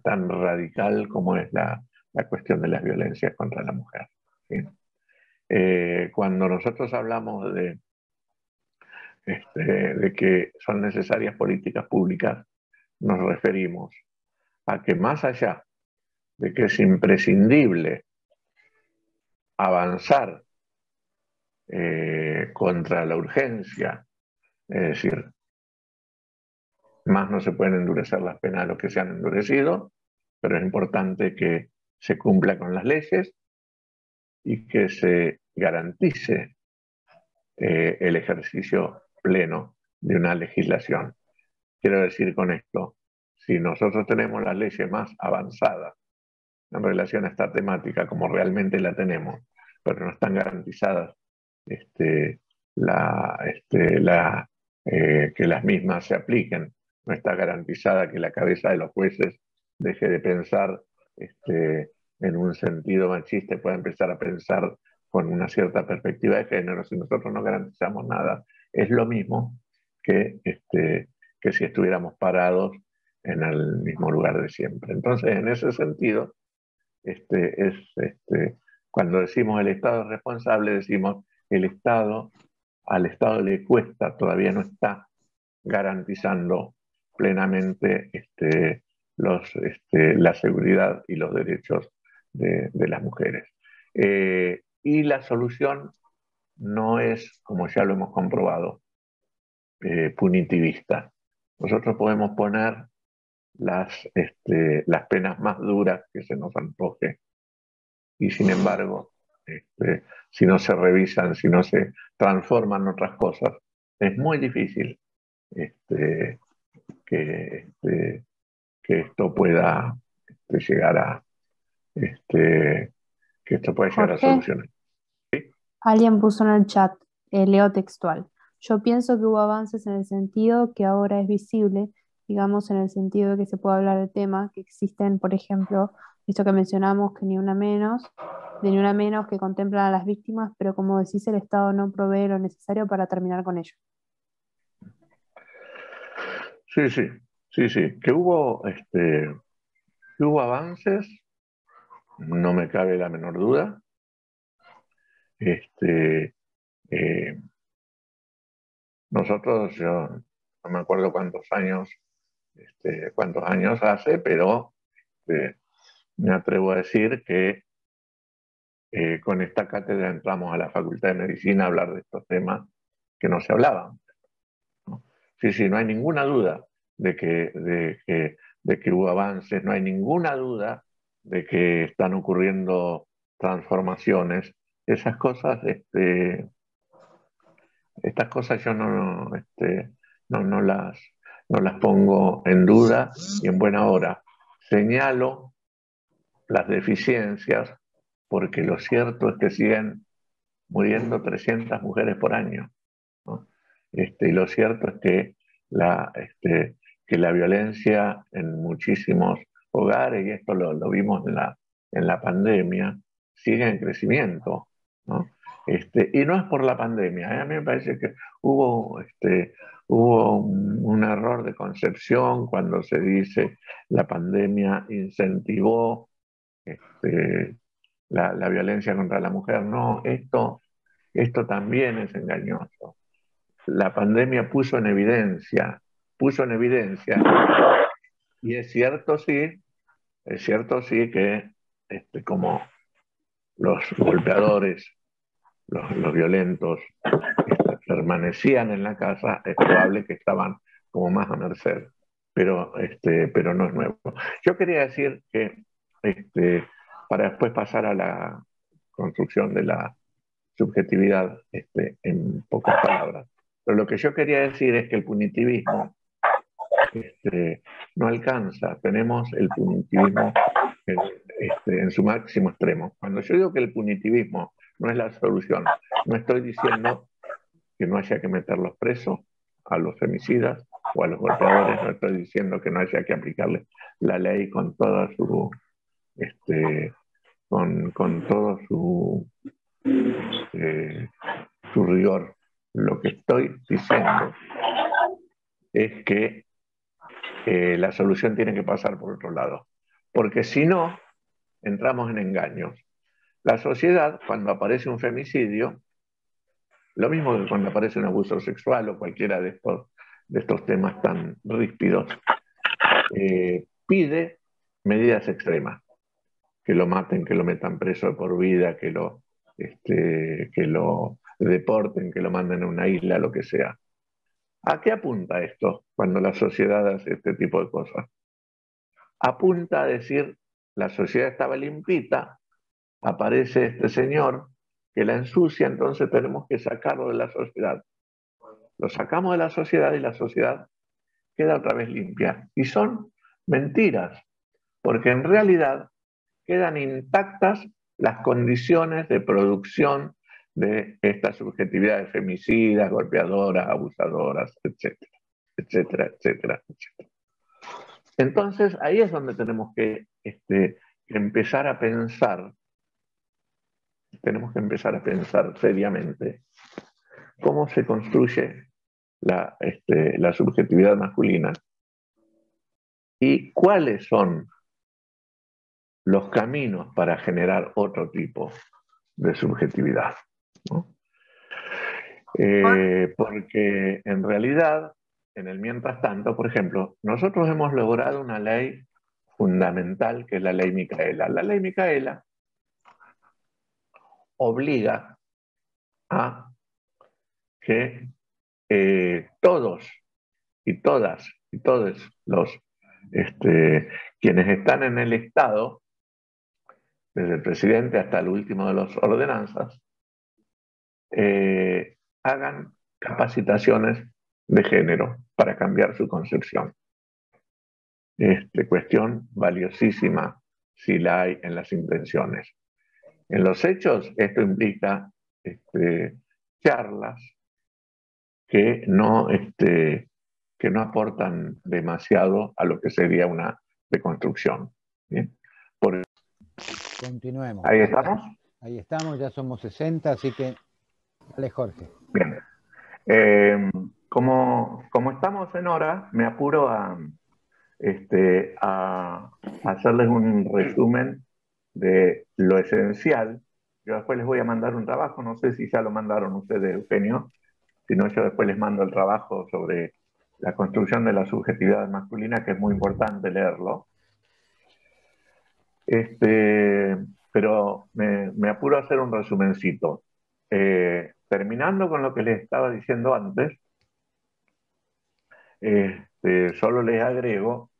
tan radical como es la cuestión de las violencias contra la mujer. ¿Sí? Cuando nosotros hablamos de que son necesarias políticas públicas, nos referimos a que más allá de que es imprescindible avanzar contra la urgencia, es decir, más no se pueden endurecer las penas de lo que se han endurecido, pero es importante que se cumpla con las leyes y que se garantice el ejercicio pleno de una legislación. Quiero decir con esto, si nosotros tenemos las leyes más avanzadas en relación a esta temática, como realmente la tenemos, pero no están garantizadas que las mismas se apliquen, no está garantizada que la cabeza de los jueces deje de pensar en un sentido machista y pueda empezar a pensar con una cierta perspectiva de género. Si nosotros no garantizamos nada, es lo mismo que si estuviéramos parados en el mismo lugar de siempre. Entonces, en ese sentido, cuando decimos el Estado es responsable, decimos el Estado, al Estado le cuesta, todavía no está garantizando plenamente la seguridad y los derechos de las mujeres. Y la solución no es, como ya lo hemos comprobado, punitivista. Nosotros podemos poner las penas más duras que se nos antoje y sin embargo, si no se revisan, si no se transforman otras cosas, es muy difícil que, que esto pueda llegar a que esto pueda llegar a Jorge, soluciones. ¿Sí? alguien puso en el chat, leo textual. Yo pienso que hubo avances en el sentido que ahora es visible, digamos, en el sentido de que se puede hablar del tema, que existen, por ejemplo, esto que mencionamos, que ni una menos, de ni una menos que contemplan a las víctimas, pero como decís, el Estado no provee lo necesario para terminar con ello. Sí, sí, sí, sí. Que hubo avances, no me cabe la menor duda. Eh, Nosotros, yo no me acuerdo cuántos años hace, pero me atrevo a decir que con esta cátedra entramos a la Facultad de Medicina a hablar de estos temas que no se hablaban, ¿no? Sí, sí, no hay ninguna duda de que hubo avances, no hay ninguna duda de que están ocurriendo transformaciones. Esas cosas, estas cosas yo no las pongo en duda y en buena hora. Señalo las deficiencias porque lo cierto es que siguen muriendo 300 mujeres por año, ¿no? Y lo cierto es que la violencia en muchísimos hogares, y esto lo vimos en la pandemia, sigue en crecimiento, ¿no? Y no es por la pandemia, ¿eh? A mí me parece que hubo un error de concepción cuando se dice la pandemia incentivó la violencia contra la mujer. No, esto Esto también es engañoso. La pandemia puso en evidencia, y es cierto sí que como los golpeadores, los violentos, permanecían en la casa, es probable que estaban como más a merced, pero no es nuevo. Yo quería decir que, para después pasar a la construcción de la subjetividad, en pocas palabras, pero lo que yo quería decir es que el punitivismo no alcanza. Tenemos el punitivismo en su máximo extremo. Cuando yo digo que el punitivismo no es la solución, no estoy diciendo que no haya que meterlos presos a los femicidas o a los golpeadores, no estoy diciendo que no haya que aplicarle la ley con toda su con todo su rigor. Lo que estoy diciendo es que la solución tiene que pasar por otro lado, porque si no, entramos en engaños. La sociedad, cuando aparece un femicidio, lo mismo que cuando aparece un abuso sexual o cualquiera de estos temas tan ríspidos, pide medidas extremas, que lo maten, que lo metan preso de por vida, que lo deporten, que lo manden a una isla, lo que sea. ¿A qué apunta esto cuando la sociedad hace este tipo de cosas? Apunta a decir, la sociedad estaba limpita, aparece este señor que la ensucia, entonces tenemos que sacarlo de la sociedad. Lo sacamos de la sociedad y la sociedad queda otra vez limpia. Y son mentiras, porque en realidad quedan intactas las condiciones de producción de estas subjetividades femicidas, golpeadoras, abusadoras, etcétera, etcétera, etcétera, etcétera. Entonces, ahí es donde tenemos que empezar a pensar, seriamente cómo se construye la subjetividad masculina y cuáles son los caminos para generar otro tipo de subjetividad, ¿no? Porque en realidad, en el mientras tanto, por ejemplo, nosotros hemos logrado una ley fundamental que es la ley Micaela. La ley Micaela obliga a que todos y todas y todos los quienes están en el Estado, desde el presidente hasta el último de las ordenanzas, hagan capacitaciones de género para cambiar su concepción. Cuestión valiosísima si la hay en las intenciones. En los hechos, esto implica charlas que no aportan demasiado a lo que sería una deconstrucción. ¿Bien? Continuemos. ¿Ahí estamos? Ahí estamos, ya somos 60, así que dale, Jorge. Bien. Como estamos en hora, me apuro a hacerles un resumen de lo esencial. Yo después les voy a mandar un trabajo, no sé si ya lo mandaron ustedes, Eugenio, si no yo después les mando el trabajo sobre la construcción de la subjetividad masculina, que es muy importante leerlo. Pero me apuro a hacer un resumencito. Terminando con lo que les estaba diciendo antes, solo les agrego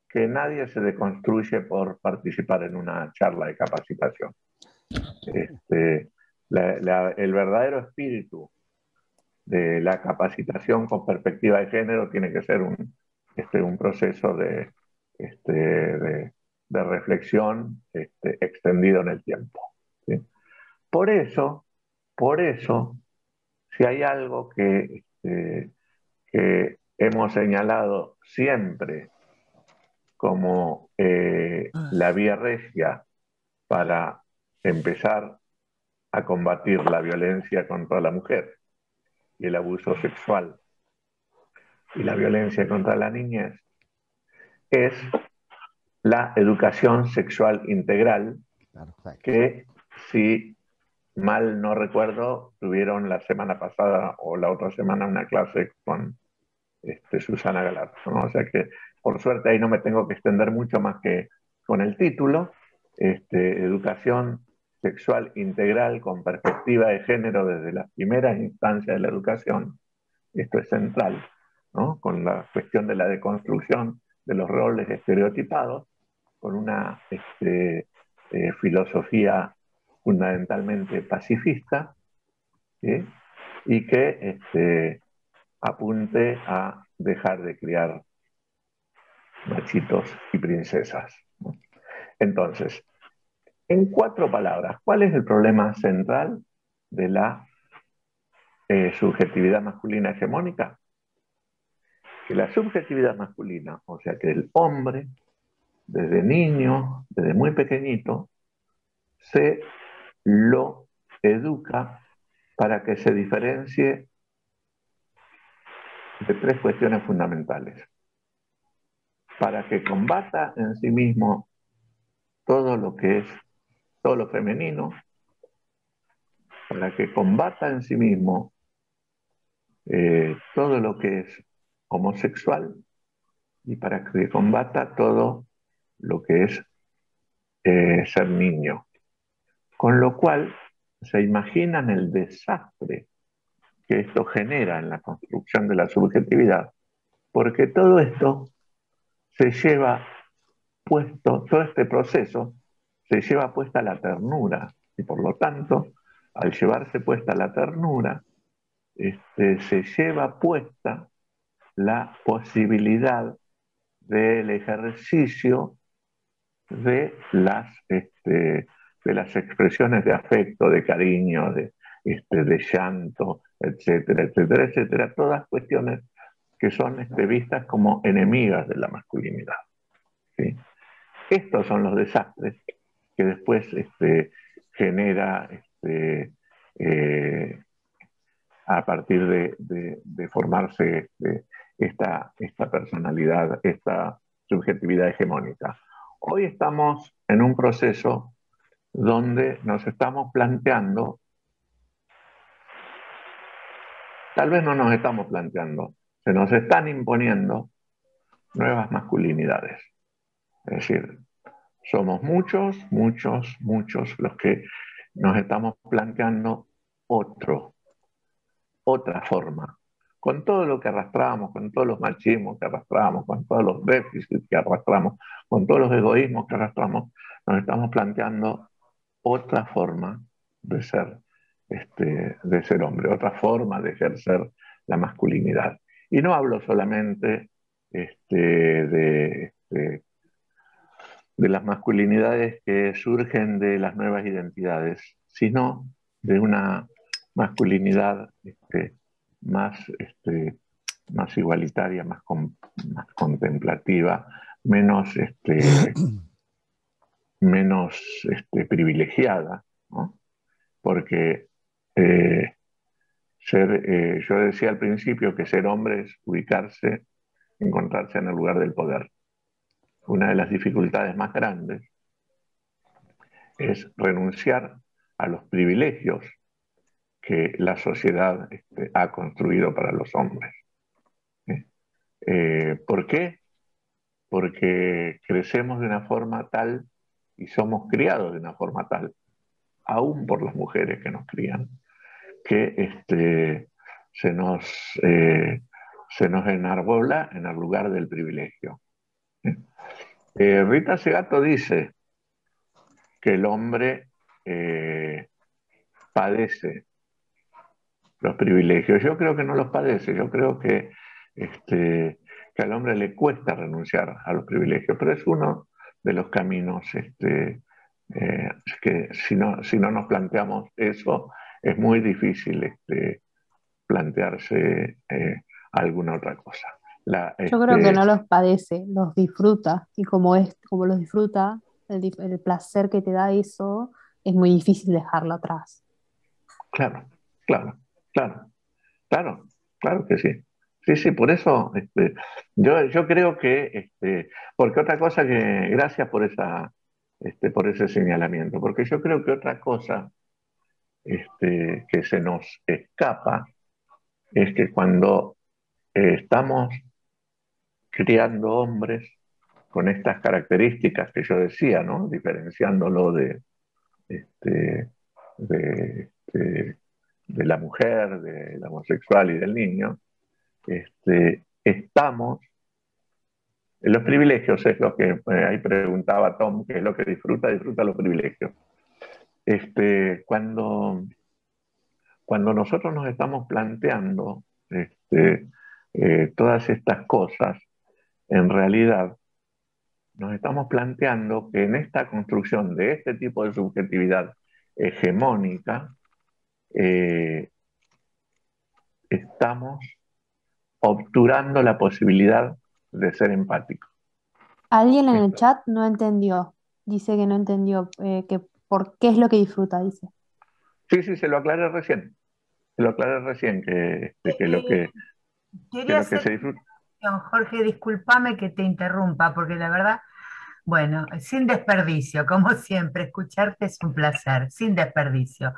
que nadie se deconstruye por participar en una charla de capacitación. El verdadero espíritu de la capacitación con perspectiva de género tiene que ser un proceso de reflexión extendido en el tiempo, ¿sí? Por eso, si hay algo que hemos señalado siempre como la vía regia para empezar a combatir la violencia contra la mujer y el abuso sexual y la violencia contra la niñez, es la educación sexual integral, que si mal no recuerdo, tuvieron la semana pasada o la otra semana una clase con Susana Galarzo, ¿no? O sea que por suerte ahí no me tengo que extender mucho más que con el título, educación sexual integral con perspectiva de género desde las primeras instancias de la educación. Esto es central, ¿no? Con la cuestión de la deconstrucción de los roles estereotipados, con una filosofía fundamentalmente pacifista, ¿sí? Y que apunte a dejar de criar machitos y princesas, ¿no? Entonces, en 4 palabras, ¿cuál es el problema central de la subjetividad masculina hegemónica? Que la subjetividad masculina, o sea que el hombre, desde niño, desde muy pequeñito, se lo educa para que se diferencie de 3 cuestiones fundamentales. Para que combata en sí mismo todo lo que es, todo lo femenino, para que combata en sí mismo todo lo que es homosexual y para que combata todo lo que es ser niño. Con lo cual, se imaginan el desastre que esto genera en la construcción de la subjetividad, porque todo esto se lleva puesto, todo este proceso se lleva puesta la ternura, y por lo tanto, al llevarse puesta la ternura, se lleva puesta la posibilidad del ejercicio de las expresiones de afecto, de cariño, de llanto, etcétera, etcétera, etcétera, todas cuestiones que son vistas como enemigas de la masculinidad, ¿sí? Estos son los desastres que después genera eh, a partir de formarse esta personalidad, esta subjetividad hegemónica. Hoy estamos en un proceso donde nos estamos planteando, tal vez no nos estamos planteando, se nos están imponiendo nuevas masculinidades. Es decir, somos muchos, muchos, muchos los que nos estamos planteando otra forma, con todo lo que arrastramos, con todos los machismos que arrastramos, con todos los déficits que arrastramos, con todos los egoísmos que arrastramos, nos estamos planteando otra forma de ser hombre, otra forma de ejercer la masculinidad. Y no hablo solamente de las masculinidades que surgen de las nuevas identidades, sino de una masculinidad más, más igualitaria, más contemplativa, menos, menos privilegiada, ¿no? Porque yo decía al principio que ser hombre es ubicarse, encontrarse en el lugar del poder. Una de las dificultades más grandes es renunciar a los privilegios que la sociedad ha construido para los hombres. ¿Por qué? Porque crecemos de una forma tal y somos criados de una forma tal, aún por las mujeres que nos crían, que se nos enarbola en el lugar del privilegio. Rita Segato dice que el hombre padece los privilegios. Yo creo que no los padece, yo creo que al hombre le cuesta renunciar a los privilegios, pero es uno de los caminos que si no nos planteamos eso, es muy difícil plantearse alguna otra cosa. Yo creo que no los padece, los disfruta. Y como los disfruta, el placer que te da eso, es muy difícil dejarlo atrás. Claro, claro, claro, claro, claro que sí. Sí, sí, por eso yo creo que, porque otra cosa que, gracias por ese señalamiento, porque yo creo que otra cosa que se nos escapa es que cuando estamos criando hombres con estas características que yo decía, ¿no? Diferenciándolo este, de, este, de la mujer, del homosexual y del niño, estamos en los privilegios, es lo que ahí preguntaba Tom, qué es lo que disfruta los privilegios. Cuando nosotros nos estamos planteando todas estas cosas, en realidad nos estamos planteando que en esta construcción de este tipo de subjetividad hegemónica, estamos obturando la posibilidad de ser empáticos. Alguien en el chat no entendió, dice que no entendió que por qué es lo que disfruta, dice. Sí, se lo aclaré recién. Se lo aclaré recién que lo que Quería hacer se disfruta. Jorge, discúlpame que te interrumpa, porque la verdad, bueno, sin desperdicio, como siempre, escucharte es un placer, sin desperdicio.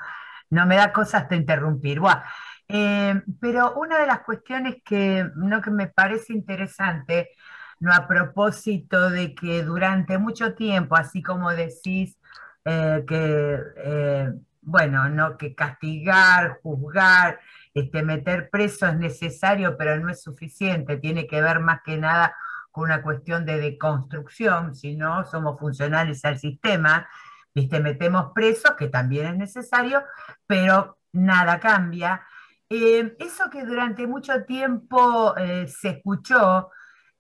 No me da cosa hasta interrumpir. Buah. Pero una de las cuestiones que me parece interesante, no a propósito de que durante mucho tiempo, así como decís bueno, no que castigar, juzgar, meter preso es necesario, pero no es suficiente, tiene que ver más que nada con una cuestión de deconstrucción, si no somos funcionales al sistema, ¿viste? Metemos presos, que también es necesario, pero nada cambia. Eso que durante mucho tiempo se escuchó,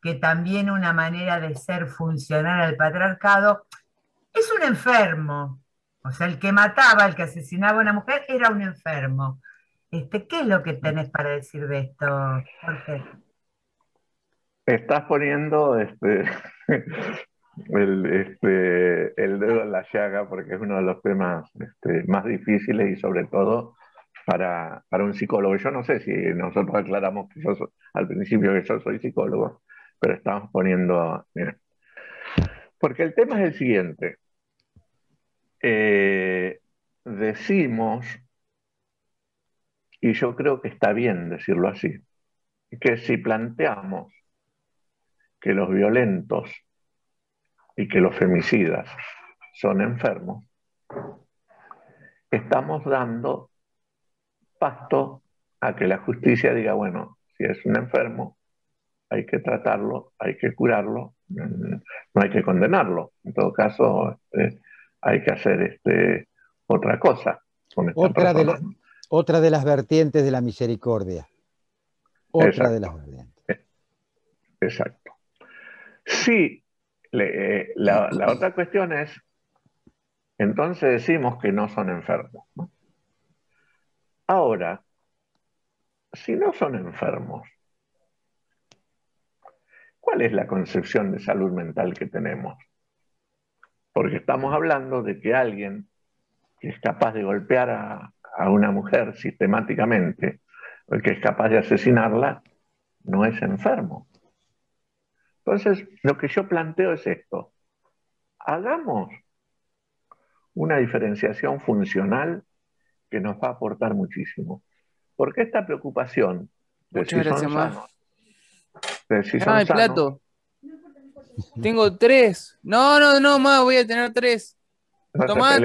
que también una manera de ser funcional al patriarcado, es un enfermo. O sea, el que mataba, el que asesinaba a una mujer era un enfermo. ¿Qué es lo que tenés para decir de esto, Jorge? Estás poniendo el dedo en la llaga porque es uno de los temas más difíciles y sobre todo para un psicólogo. Yo no sé si nosotros aclaramos que al principio que yo soy psicólogo, pero estamos poniendo... Mira, porque el tema es el siguiente. Decimos, y yo creo que está bien decirlo así, que si planteamos que los violentos y que los femicidas son enfermos, estamos dando pasto a que la justicia diga, bueno, si es un enfermo, hay que tratarlo, hay que curarlo, no hay que condenarlo. En todo caso, hay que hacer otra cosa con esta persona. Otra de las vertientes de la misericordia. Otra de las vertientes. Exacto. Sí, la otra cuestión es, entonces decimos que no son enfermos, ¿no? Ahora, si no son enfermos, ¿cuál es la concepción de salud mental que tenemos? Porque estamos hablando de que alguien que es capaz de golpear a una mujer sistemáticamente, o que es capaz de asesinarla, no es enfermo. Entonces, lo que yo planteo es esto. Hagamos una diferenciación funcional que nos va a aportar muchísimo. Porque esta preocupación de si son sanos, el plato. Tengo 3. No, más, voy a tener 3. Tomá.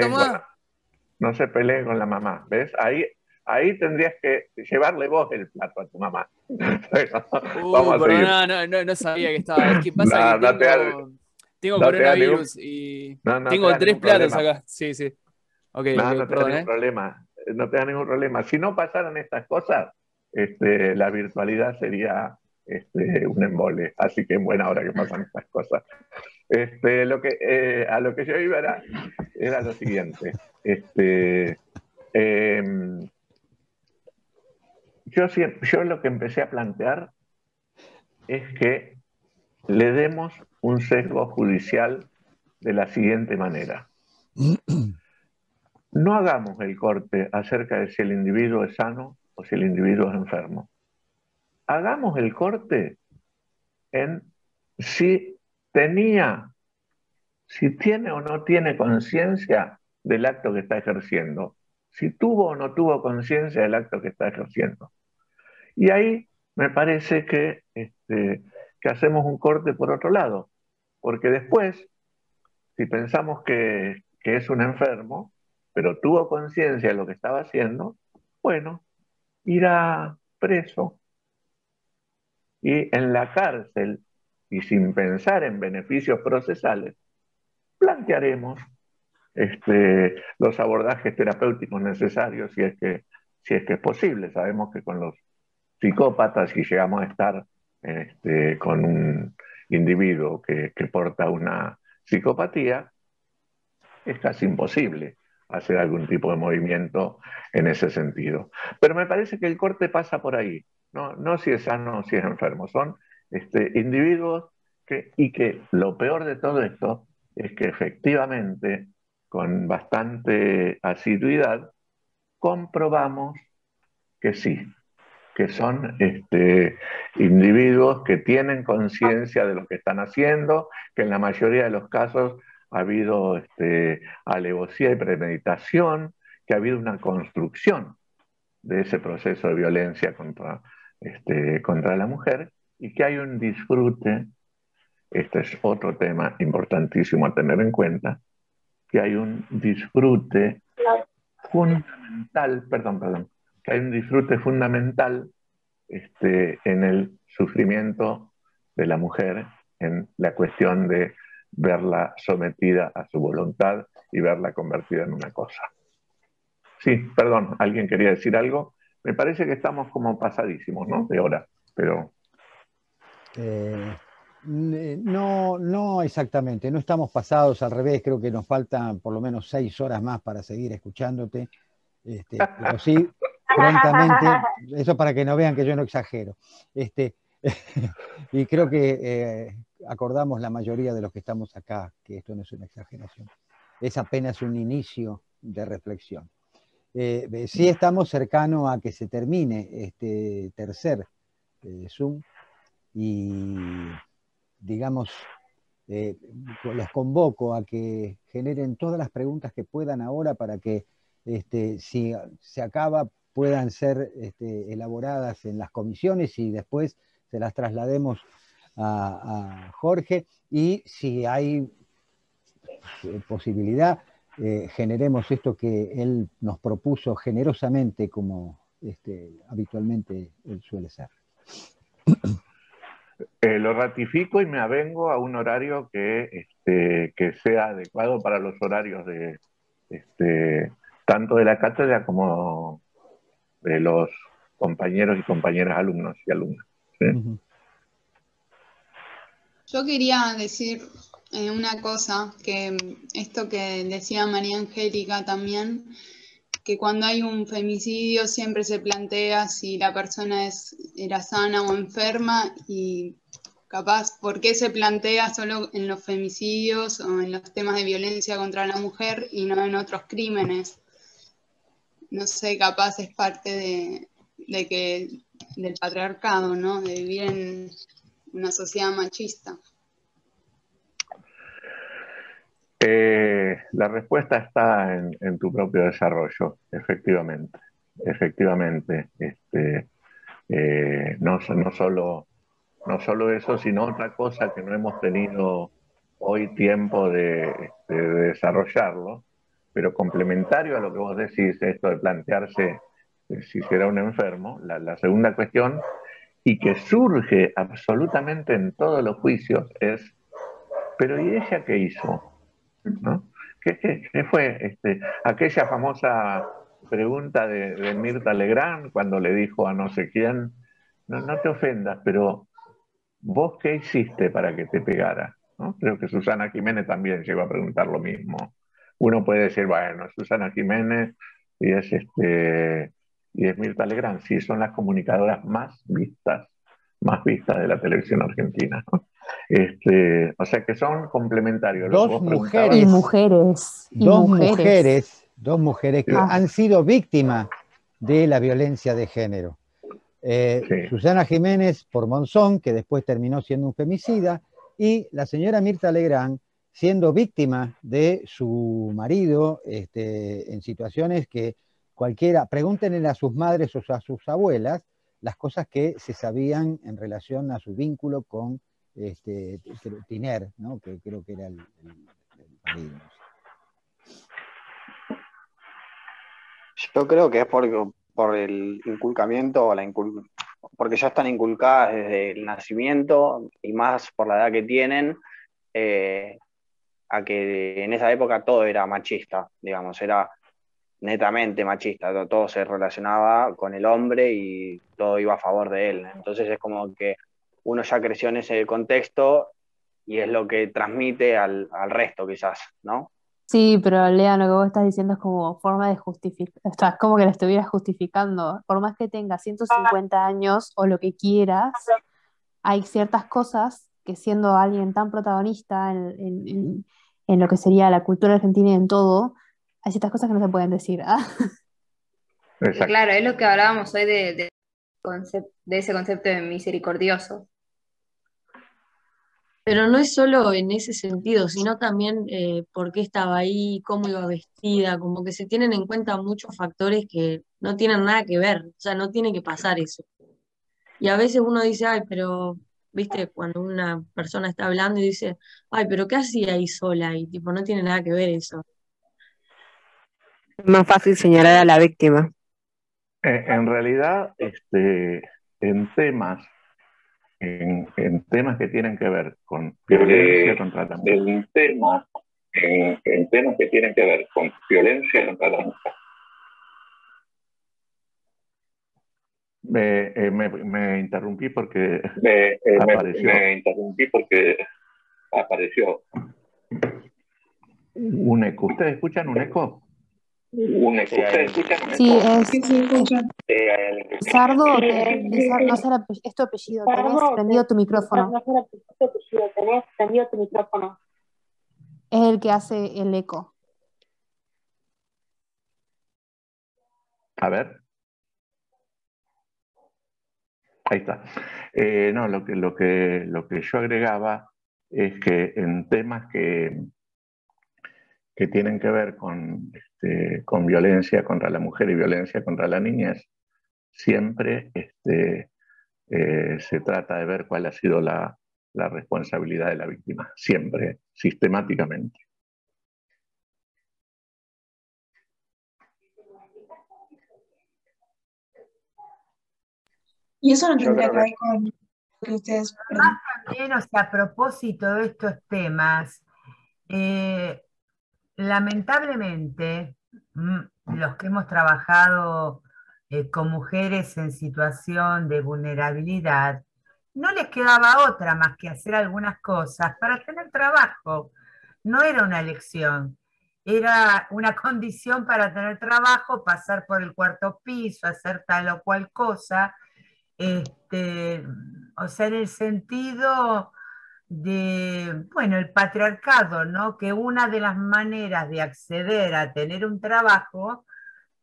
No se peleen con la mamá, ¿ves? Ahí tendrías que llevarle vos el plato a tu mamá. Vamos a seguir. No sabía que estaba. Es que pasa que tengo coronavirus y tengo 3 platos acá. Sí. Okay, no te da perdón, ningún problema. No te da ningún problema. Si no pasaran estas cosas, la virtualidad sería un embole. Así que en buena hora que pasan estas cosas. A lo que yo iba era lo siguiente. Yo lo que empecé a plantear es que le demos un sesgo judicial de la siguiente manera. No hagamos el corte acerca de si el individuo es sano o si el individuo es enfermo. Hagamos el corte en si tiene o no tiene conciencia del acto que está ejerciendo. si tuvo o no tuvo conciencia del acto que está ejerciendo. Y ahí me parece que hacemos un corte por otro lado, porque después, si pensamos que es un enfermo, pero tuvo conciencia de lo que estaba haciendo, bueno, irá preso. Y en la cárcel, y sin pensar en beneficios procesales, plantearemos los abordajes terapéuticos necesarios si es que es posible. Sabemos que con los psicópatas, si llegamos a estar con un individuo que porta una psicopatía, es casi imposible hacer algún tipo de movimiento en ese sentido. Pero me parece que el corte pasa por ahí, no si es sano o si es enfermo, son individuos y que lo peor de todo esto es que efectivamente, con bastante asiduidad, comprobamos que sí, que son individuos que tienen conciencia de lo que están haciendo, que en la mayoría de los casos ha habido alevosía y premeditación, que ha habido una construcción de ese proceso de violencia contra la mujer, y que hay un disfrute. Este es otro tema importantísimo a tener en cuenta, que hay un disfrute fundamental, que hay un disfrute fundamental en el sufrimiento de la mujer, en la cuestión de verla sometida a su voluntad y verla convertida en una cosa. Sí, perdón, ¿alguien quería decir algo? Me parece que estamos como pasadísimos, ¿no? De hora, pero... No exactamente, no estamos pasados, al revés, creo que nos faltan por lo menos 6 horas más para seguir escuchándote, pero sí, prontamente, eso para que no vean que yo no exagero, y creo que acordamos la mayoría de los que estamos acá, que esto no es una exageración, es apenas un inicio de reflexión. Sí estamos cercanos a que se termine este tercer Zoom, y digamos, los convoco a que generen todas las preguntas que puedan ahora para que si se acaba puedan ser elaboradas en las comisiones y después se las traslademos a Jorge, y si hay posibilidad, generemos esto que él nos propuso generosamente, como habitualmente él suele ser. Lo ratifico y me avengo a un horario que sea adecuado para los horarios de tanto de la cátedra como de los compañeros y compañeras, alumnos y alumnas. ¿Sí? Yo quería decir una cosa, que esto que decía María Angélica también, que cuando hay un femicidio siempre se plantea si la persona era sana o enferma, y capaz, ¿por qué se plantea solo en los femicidios o en los temas de violencia contra la mujer y no en otros crímenes? No sé, capaz es parte del patriarcado, ¿no? De vivir en una sociedad machista. La respuesta está en tu propio desarrollo, efectivamente. No solo eso, sino otra cosa que no hemos tenido hoy tiempo de desarrollarlo, pero complementario a lo que vos decís, esto de plantearse si será un enfermo, la segunda cuestión, y que surge absolutamente en todos los juicios, es, ¿pero y ella qué hizo? ¿No? ¿Qué fue aquella famosa pregunta de Mirta Legrand cuando le dijo a no sé quién, no te ofendas, pero ¿vos qué hiciste para que te pegara? ¿No? Creo que Susana Jiménez también llegó a preguntar lo mismo. Uno puede decir, bueno, Susana Jiménez y es Mirta Legrand, sí, son las comunicadoras más vistas de la televisión argentina, ¿no? O sea que son complementarios. Dos mujeres que han sido víctimas de la violencia de género. Sí. Susana Jiménez por Monzón, que después terminó siendo un femicida, y la señora Mirta Legrand siendo víctima de su marido en situaciones que cualquiera, pregúntenle a sus madres o a sus abuelas las cosas que se sabían en relación a su vínculo con Tiner, ¿no? Que creo que era el marido. Yo creo que es por el inculcamiento, porque ya están inculcadas desde el nacimiento y más por la edad que tienen, a que en esa época todo era machista, digamos, era netamente machista, todo se relacionaba con el hombre y todo iba a favor de él. Entonces es como que uno ya creció en ese contexto y es lo que transmite al resto quizás, ¿no? Sí, pero Lea, lo que vos estás diciendo es como forma de justificar, o sea, es como que la estuvieras justificando. Por más que tengas 150 años o lo que quieras, hay ciertas cosas que siendo alguien tan protagonista en lo que sería la cultura argentina y en todo, hay ciertas cosas que no se pueden decir. ¿Ah? Claro, es lo que hablábamos hoy de ese concepto de misericordioso. Pero no es solo en ese sentido, sino también por qué estaba ahí, cómo iba vestida, como que se tienen en cuenta muchos factores que no tienen nada que ver, o sea, no tiene que pasar eso. Y a veces uno dice, ay, pero, viste, cuando una persona está hablando y dice, ay, pero ¿qué hacía ahí sola? Y tipo, no tiene nada que ver eso. Es más fácil señalar a la víctima. En realidad, en temas que tienen que ver con violencia contra la mujer. En temas que tienen que ver con violencia contra la mujer. Me interrumpí porque apareció un eco. ¿Ustedes escuchan un eco? ¿Ustedes escuchan un eco? Sí, Sardo, no será, es tu apellido, tenés prendido tu micrófono. Es el que hace el eco. A ver. Ahí está. No, lo que yo agregaba es que en temas que tienen que ver con violencia contra la mujer y violencia contra la niñez, siempre se trata de ver cuál ha sido la responsabilidad de la víctima, siempre, sistemáticamente. Y eso no tendría que ver con lo que ustedes... También, o sea, a propósito de estos temas, lamentablemente, los que hemos trabajado con mujeres en situación de vulnerabilidad, no les quedaba otra más que hacer algunas cosas para tener trabajo. No era una elección, era una condición para tener trabajo, pasar por el cuarto piso, hacer tal o cual cosa. O sea, en el sentido de, bueno, el patriarcado, ¿no? Que una de las maneras de acceder a tener un trabajo,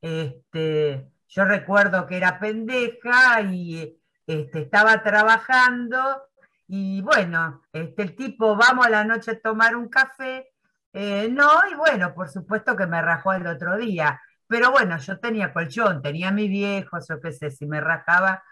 yo recuerdo que era pendeja y estaba trabajando y bueno, el tipo, vamos a la noche a tomar un café, no, y bueno, por supuesto que me rajó el otro día, pero bueno, yo tenía colchón, tenía mi viejo, yo qué sé, si me rajaba,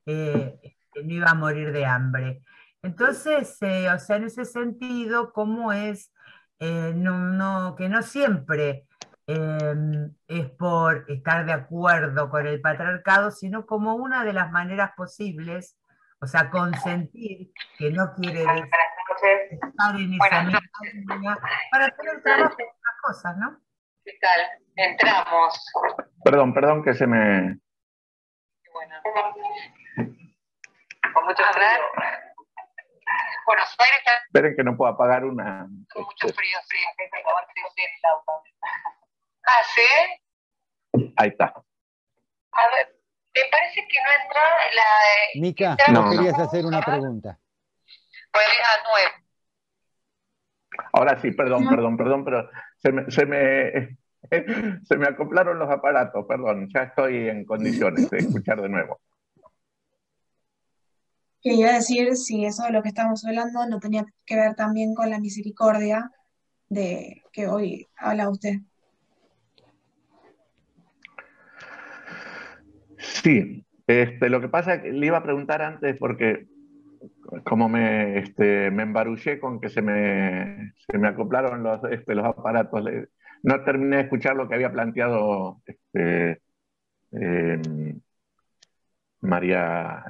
no iba a morir de hambre. Entonces, o sea, en ese sentido, cómo es que no siempre es por estar de acuerdo con el patriarcado, sino como una de las maneras posibles, o sea, consentir, que no quiere decir estar en esa misma línea, para tener trabajo en otras cosas, ¿no? ¿Qué tal? Entramos. Perdón que se me... Bueno. Con mucho frío. Buenos Aires está... Esperen que no puedo apagar una... Con mucho frío, sí. ¿Ah, sí? Ahí está. A ver, ¿te parece que no entra la... Mica, no querías hacer una pregunta. Pues a 9. Ahora sí, perdón, pero se me acoplaron los aparatos, perdón, ya estoy en condiciones de escuchar de nuevo. Quería decir si eso de lo que estamos hablando no tenía que ver también con la misericordia de que hoy habla usted. Sí, lo que pasa es que le iba a preguntar antes porque como me embarullé con que se me acoplaron los aparatos, no terminé de escuchar lo que había planteado eh, María,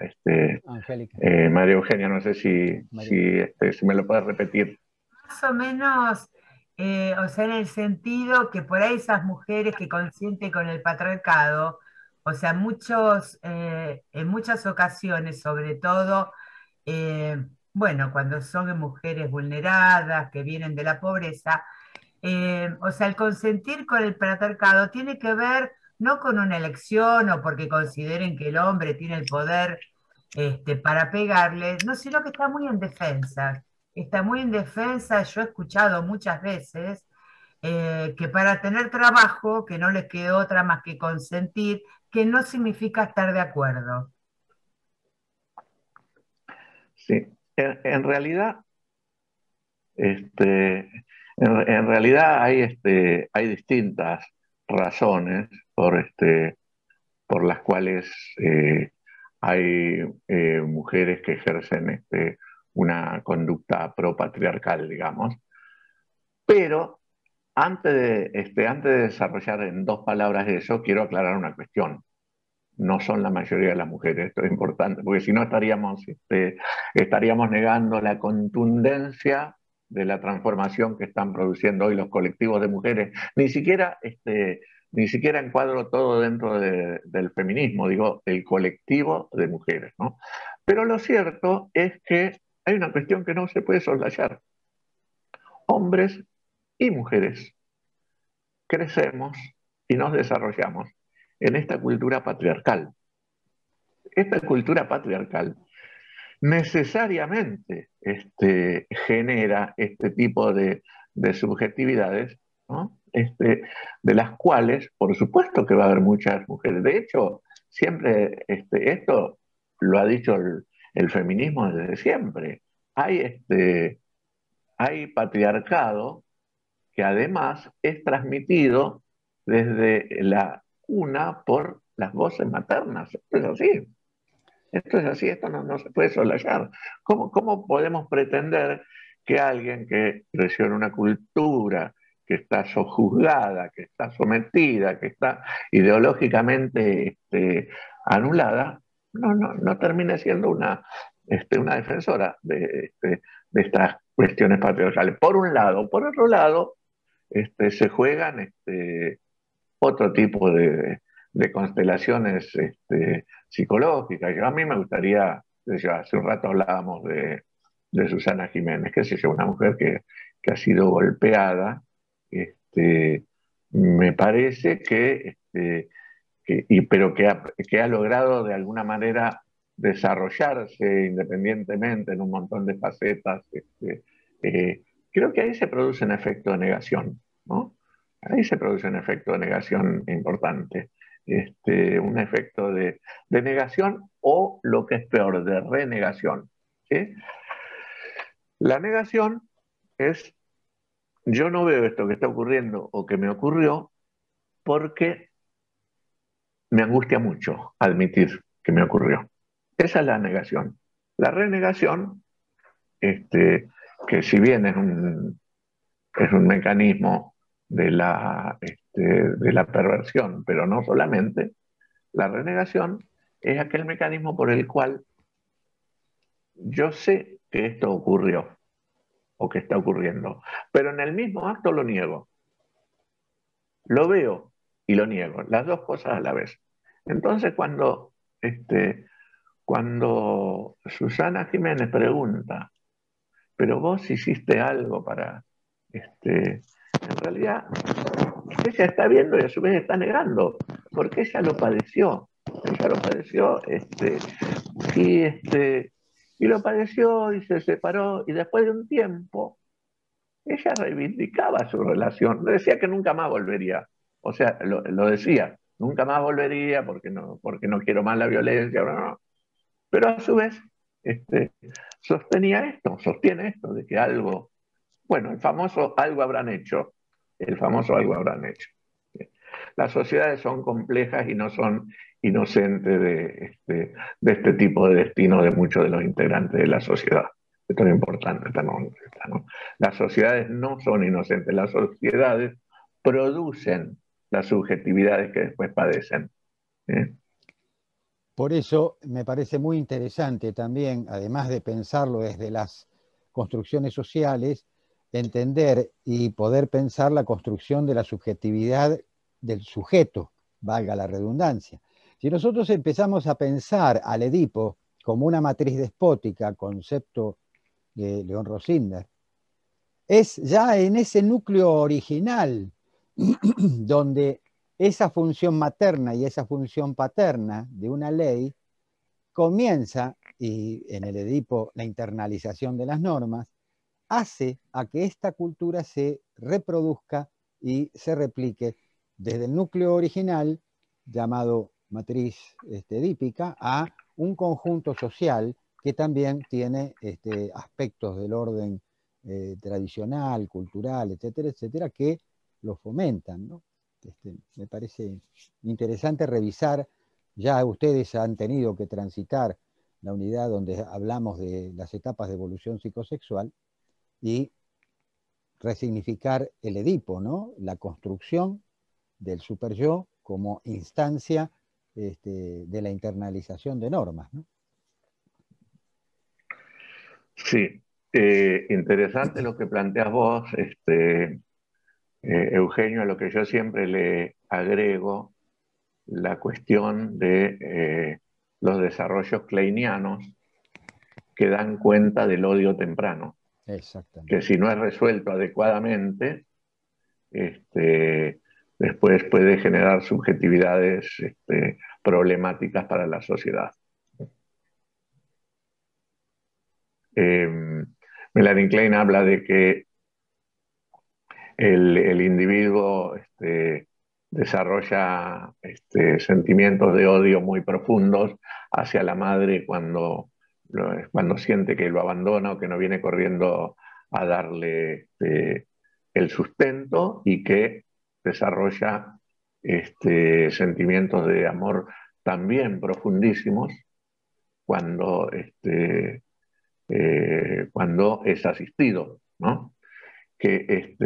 Angélica. María Eugenia, no sé si me lo puedes repetir. Más o menos, o sea, en el sentido que por ahí esas mujeres que consienten con el patriarcado, o sea, en muchas ocasiones, sobre todo, bueno, cuando son mujeres vulneradas, que vienen de la pobreza, o sea, el consentir con el patriarcado tiene que ver no con una elección o porque consideren que el hombre tiene el poder para pegarle, no, sino que está muy en defensa. Está muy en defensa. Yo he escuchado muchas veces que para tener trabajo, que no les quede otra más que consentir, que no significa estar de acuerdo. Sí, en realidad, en realidad hay distintas razones por las cuales hay mujeres que ejercen una conducta pro-patriarcal, digamos. Pero antes de desarrollar en 2 palabras eso, quiero aclarar una cuestión. No son la mayoría de las mujeres, esto es importante, porque si no estaríamos negando la contundencia de la transformación que están produciendo hoy los colectivos de mujeres. Ni siquiera encuadro todo dentro del feminismo, digo, el colectivo de mujeres, ¿no? Pero lo cierto es que hay una cuestión que no se puede soslayar. Hombres y mujeres crecemos y nos desarrollamos en esta cultura patriarcal. Esta cultura patriarcal necesariamente genera este tipo de subjetividades, ¿no? De las cuales, por supuesto que va a haber muchas mujeres. De hecho, siempre esto lo ha dicho el feminismo desde siempre. Hay patriarcado que además es transmitido desde la cuna por las voces maternas. Esto es así. Esto es así, esto no se puede soslayar. ¿Cómo podemos pretender que alguien que creció en una cultura, que está sojuzgada, que está sometida, que está ideológicamente anulada, no termine siendo una defensora de estas cuestiones patriarcales? Por un lado. Por otro lado, se juegan otro tipo de constelaciones psicológicas. A mí me gustaría, hace un rato hablábamos de Susana Jiménez, qué sé yo, una mujer que ha sido golpeada, me parece pero que ha logrado de alguna manera desarrollarse independientemente en un montón de facetas. Creo que ahí se produce un efecto de negación, ¿no? Ahí se produce un efecto de negación importante, un efecto de negación o, lo que es peor, de renegación, ¿sí? La negación es: yo no veo esto que está ocurriendo o que me ocurrió porque me angustia mucho admitir que me ocurrió. Esa es la negación. La renegación, que si bien es un mecanismo de la perversión, pero no solamente, la renegación es aquel mecanismo por el cual yo sé que esto ocurrió o que está ocurriendo, pero en el mismo acto lo niego. Lo veo y lo niego, las dos cosas a la vez. Entonces, cuando Susana Jiménez pregunta, ¿pero vos hiciste algo para...? En realidad, ella está viendo y a su vez está negando, porque ella lo padeció. Ella lo padeció, y lo padeció y se separó, y después de un tiempo, ella reivindicaba su relación. Decía que nunca más volvería. O sea, lo decía, nunca más volvería porque no quiero más la violencia. No. Pero a su vez, sostiene esto, de que algo, bueno, el famoso algo habrán hecho. El famoso algo habrán hecho. Las sociedades son complejas y no son inocentes de este tipo de destino de muchos de los integrantes de la sociedad. Esto es importante. ¿No? Las sociedades no son inocentes, las sociedades producen las subjetividades que después padecen. Por eso me parece muy interesante también, además de pensarlo desde las construcciones sociales, entender y poder pensar la construcción de la subjetividad del sujeto, valga la redundancia. Si nosotros empezamos a pensar al Edipo como una matriz despótica, concepto de León Rosinder, es ya en ese núcleo original donde esa función materna y esa función paterna de una ley comienza, y en el Edipo la internalización de las normas, hace a que esta cultura se reproduzca y se replique desde el núcleo original, llamado matriz edípica, a un conjunto social que también tiene aspectos del orden tradicional, cultural, etcétera, etcétera, que lo fomentan, ¿no? Me parece interesante revisar, ya ustedes han tenido que transitar la unidad donde hablamos de las etapas de evolución psicosexual y resignificar el Edipo, ¿no? La construcción del superyo como instancia de la internalización de normas, ¿no? Sí, interesante lo que planteas vos, Eugenio, a lo que yo siempre le agrego la cuestión de los desarrollos kleinianos que dan cuenta del odio temprano. Exactamente. Que si no es resuelto adecuadamente, después puede generar subjetividades problemáticas para la sociedad. Melanie Klein habla de que el individuo desarrolla sentimientos de odio muy profundos hacia la madre cuando siente que lo abandona o que no viene corriendo a darle el sustento, y que desarrolla sentimientos de amor también profundísimos cuando es asistido, ¿no? Que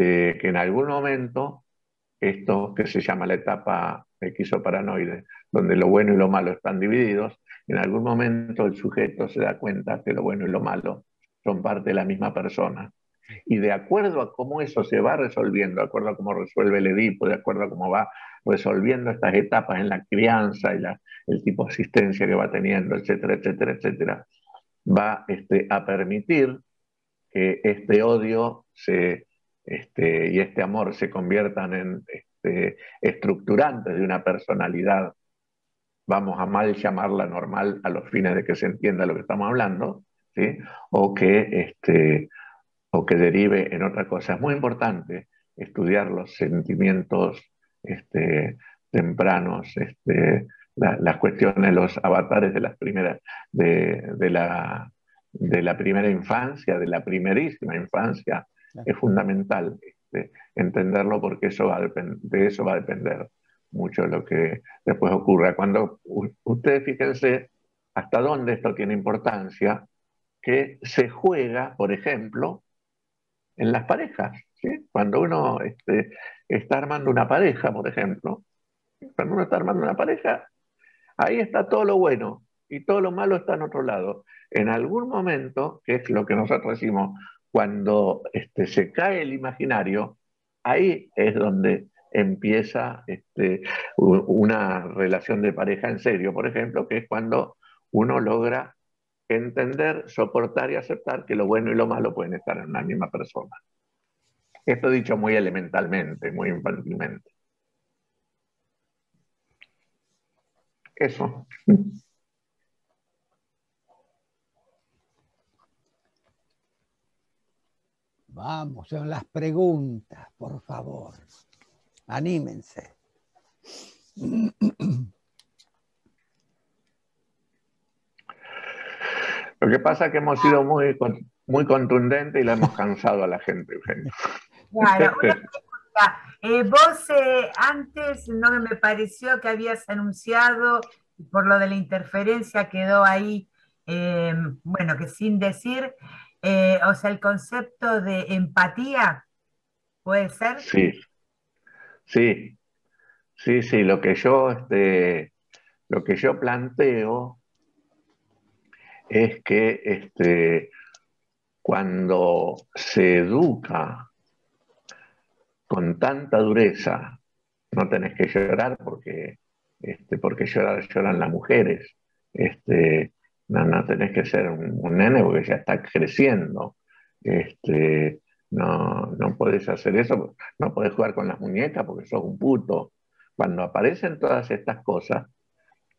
en algún momento, esto que se llama la etapa esquizoparanoide, donde lo bueno y lo malo están divididos, en algún momento el sujeto se da cuenta que lo bueno y lo malo son parte de la misma persona. Y de acuerdo a cómo eso se va resolviendo, de acuerdo a cómo resuelve el Edipo, de acuerdo a cómo va resolviendo estas etapas en la crianza y el tipo de asistencia que va teniendo, etcétera, etcétera, etcétera, va a permitir que este odio y este amor se conviertan en estructurantes de una personalidad, vamos a mal llamarla normal a los fines de que se entienda lo que estamos hablando, ¿sí? o que derive en otra cosa. Es muy importante estudiar los sentimientos tempranos, las cuestiones, los avatares de las primeras, de la primera infancia, de la primerísima infancia. Es fundamental entenderlo, porque de eso va a depender mucho lo que después ocurra. Cuando ustedes fíjense hasta dónde esto tiene importancia, que se juega, por ejemplo, en las parejas, ¿sí? Cuando uno está armando una pareja, por ejemplo, cuando uno está armando una pareja, ahí está todo lo bueno y todo lo malo está en otro lado. En algún momento, que es lo que nosotros decimos, cuando se cae el imaginario, ahí es donde empieza una relación de pareja en serio, por ejemplo, que es cuando uno logra entender, soportar y aceptar que lo bueno y lo malo pueden estar en una misma persona. Esto dicho muy elementalmente, muy infantilmente. Eso. Vamos, son las preguntas, por favor. Anímense. Lo que pasa es que hemos sido muy contundentes y la hemos cansado a la gente, Eugenio. Claro, Vos antes no me pareció que habías anunciado, por lo de la interferencia quedó ahí, bueno, que sin decir, o sea, el concepto de empatía, ¿puede ser? Sí, sí, sí, sí. Lo que yo planteo es que cuando se educa con tanta dureza, no tenés que llorar porque lloran las mujeres. No tenés que ser un nene porque ya está creciendo. No podés hacer eso, no podés jugar con las muñecas porque sos un puto. Cuando aparecen todas estas cosas,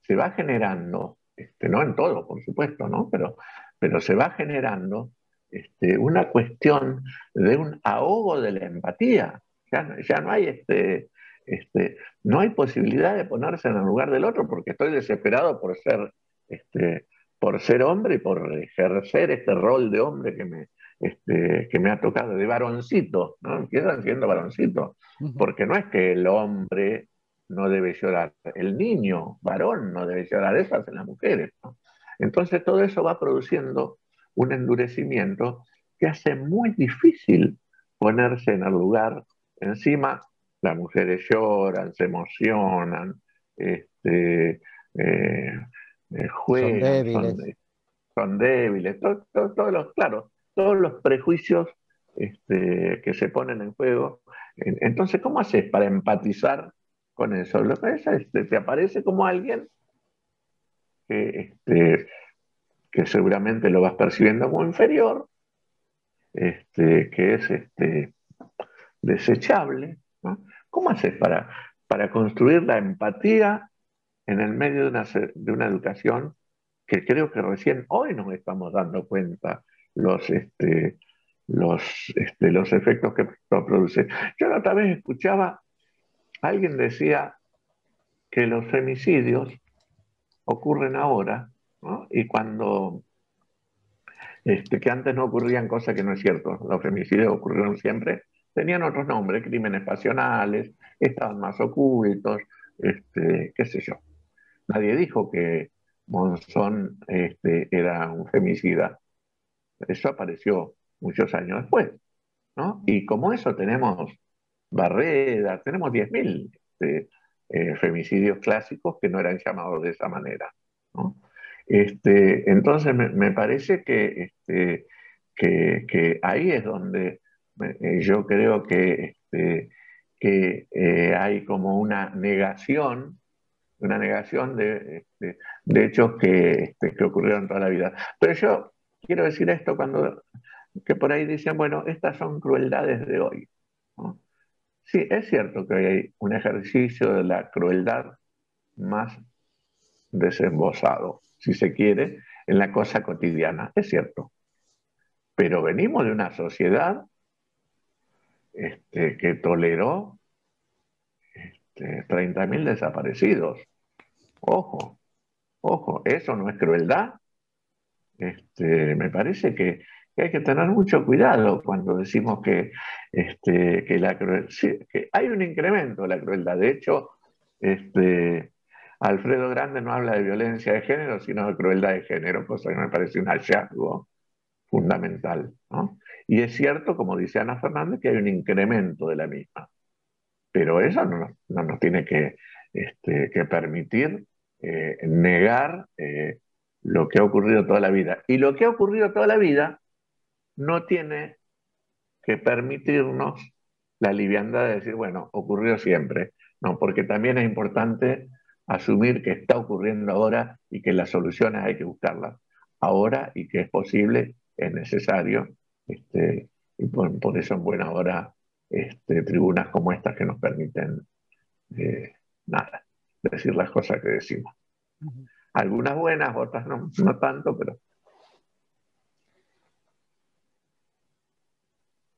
se va generando, no en todo, por supuesto, ¿no? Pero se va generando una cuestión de un ahogo de la empatía. Ya no hay no hay posibilidad de ponerse en el lugar del otro porque estoy desesperado por ser hombre y por ejercer este rol de hombre que me ha tocado, de varoncito, ¿no? Empiezan siendo varoncito, porque no es que el hombre no debe llorar, el niño varón no debe llorar, eso hacen las mujeres, ¿no? Entonces todo eso va produciendo un endurecimiento que hace muy difícil ponerse en el lugar. Encima las mujeres lloran, se emocionan, Son juegan, débiles. son débiles, claro, todos los prejuicios que se ponen en juego. Entonces, ¿cómo haces para empatizar con eso? Lo que es, te aparece como alguien que seguramente lo vas percibiendo como inferior, que es desechable, ¿no? ¿Cómo haces para construir la empatía en el medio de una educación que creo que recién hoy nos estamos dando cuenta los, los efectos que produce? Yo la otra vez escuchaba, alguien decía que los femicidios ocurren ahora, ¿no? Y que antes no ocurrían cosas que no es cierto, los femicidios ocurrieron siempre, tenían otros nombres, crímenes pasionales, estaban más ocultos, qué sé yo. Nadie dijo que Monzón era un femicida. Eso apareció muchos años después, ¿no? Y como eso tenemos barreras, tenemos 10.000 femicidios clásicos que no eran llamados de esa manera, ¿no? Entonces me parece que ahí es donde yo creo que hay como una negación de hechos que ocurrieron toda la vida. Pero yo quiero decir esto que por ahí dicen, bueno, estas son crueldades de hoy, ¿no? Sí, es cierto que hay un ejercicio de la crueldad más desembosado, si se quiere, en la cosa cotidiana, es cierto. Pero venimos de una sociedad que toleró 30.000 desaparecidos. Ojo, ojo, eso no es crueldad. Me parece que hay que tener mucho cuidado cuando decimos que hay un incremento de la crueldad. De hecho, Alfredo Grande no habla de violencia de género, sino de crueldad de género, cosa que me parece un hallazgo fundamental, ¿no? Y es cierto, como dice Ana Fernández, que hay un incremento de la misma, pero eso no nos tiene que permitir negar lo que ha ocurrido toda la vida. Y lo que ha ocurrido toda la vida no tiene que permitirnos la liviandad de decir, bueno, ocurrió siempre, no, porque también es importante asumir que está ocurriendo ahora y que las soluciones hay que buscarlas ahora y que es posible, es necesario, y por eso en buena hora tribunas como estas que nos permiten nada, decir las cosas que decimos. Algunas buenas, otras no tanto, pero...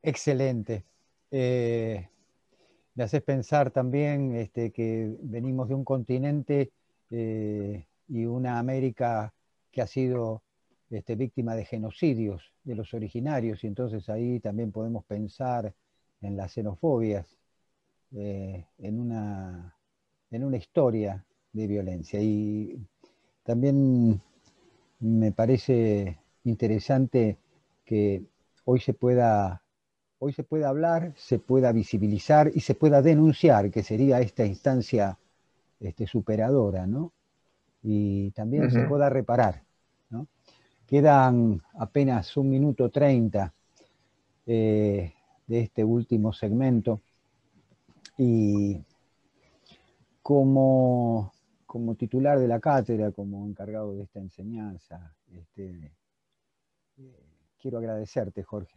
Excelente. Me haces pensar también que venimos de un continente y una América que ha sido víctima de genocidios de los originarios, y entonces ahí también podemos pensar en las xenofobias en una historia de violencia. Y también me parece interesante que hoy se pueda hablar, se pueda visibilizar y se pueda denunciar, que sería esta instancia superadora, ¿no? Y también se pueda reparar, ¿no? Quedan apenas 1 minuto 30 de este último segmento y como titular de la cátedra, como encargado de esta enseñanza, quiero agradecerte, Jorge,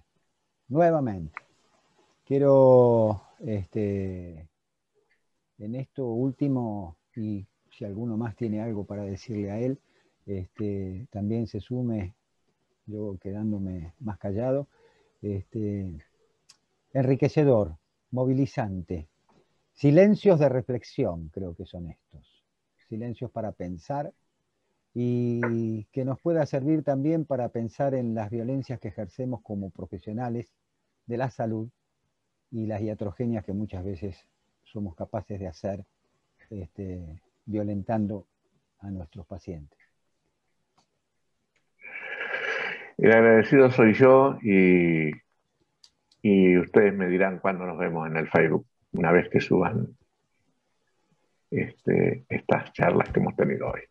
nuevamente. Quiero, en esto último, y si alguno más tiene algo para decirle a él, también se sume, yo quedándome más callado, enriquecedor, movilizante. Silencios de reflexión, creo que son estos. Silencios para pensar y que nos pueda servir también para pensar en las violencias que ejercemos como profesionales de la salud y las iatrogenias que muchas veces somos capaces de hacer violentando a nuestros pacientes. El agradecido soy yo y ustedes me dirán cuándo nos vemos en el Facebook, una vez que suban estas charlas que hemos tenido hoy.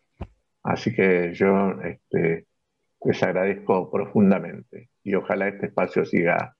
Así que yo les agradezco profundamente y ojalá este espacio siga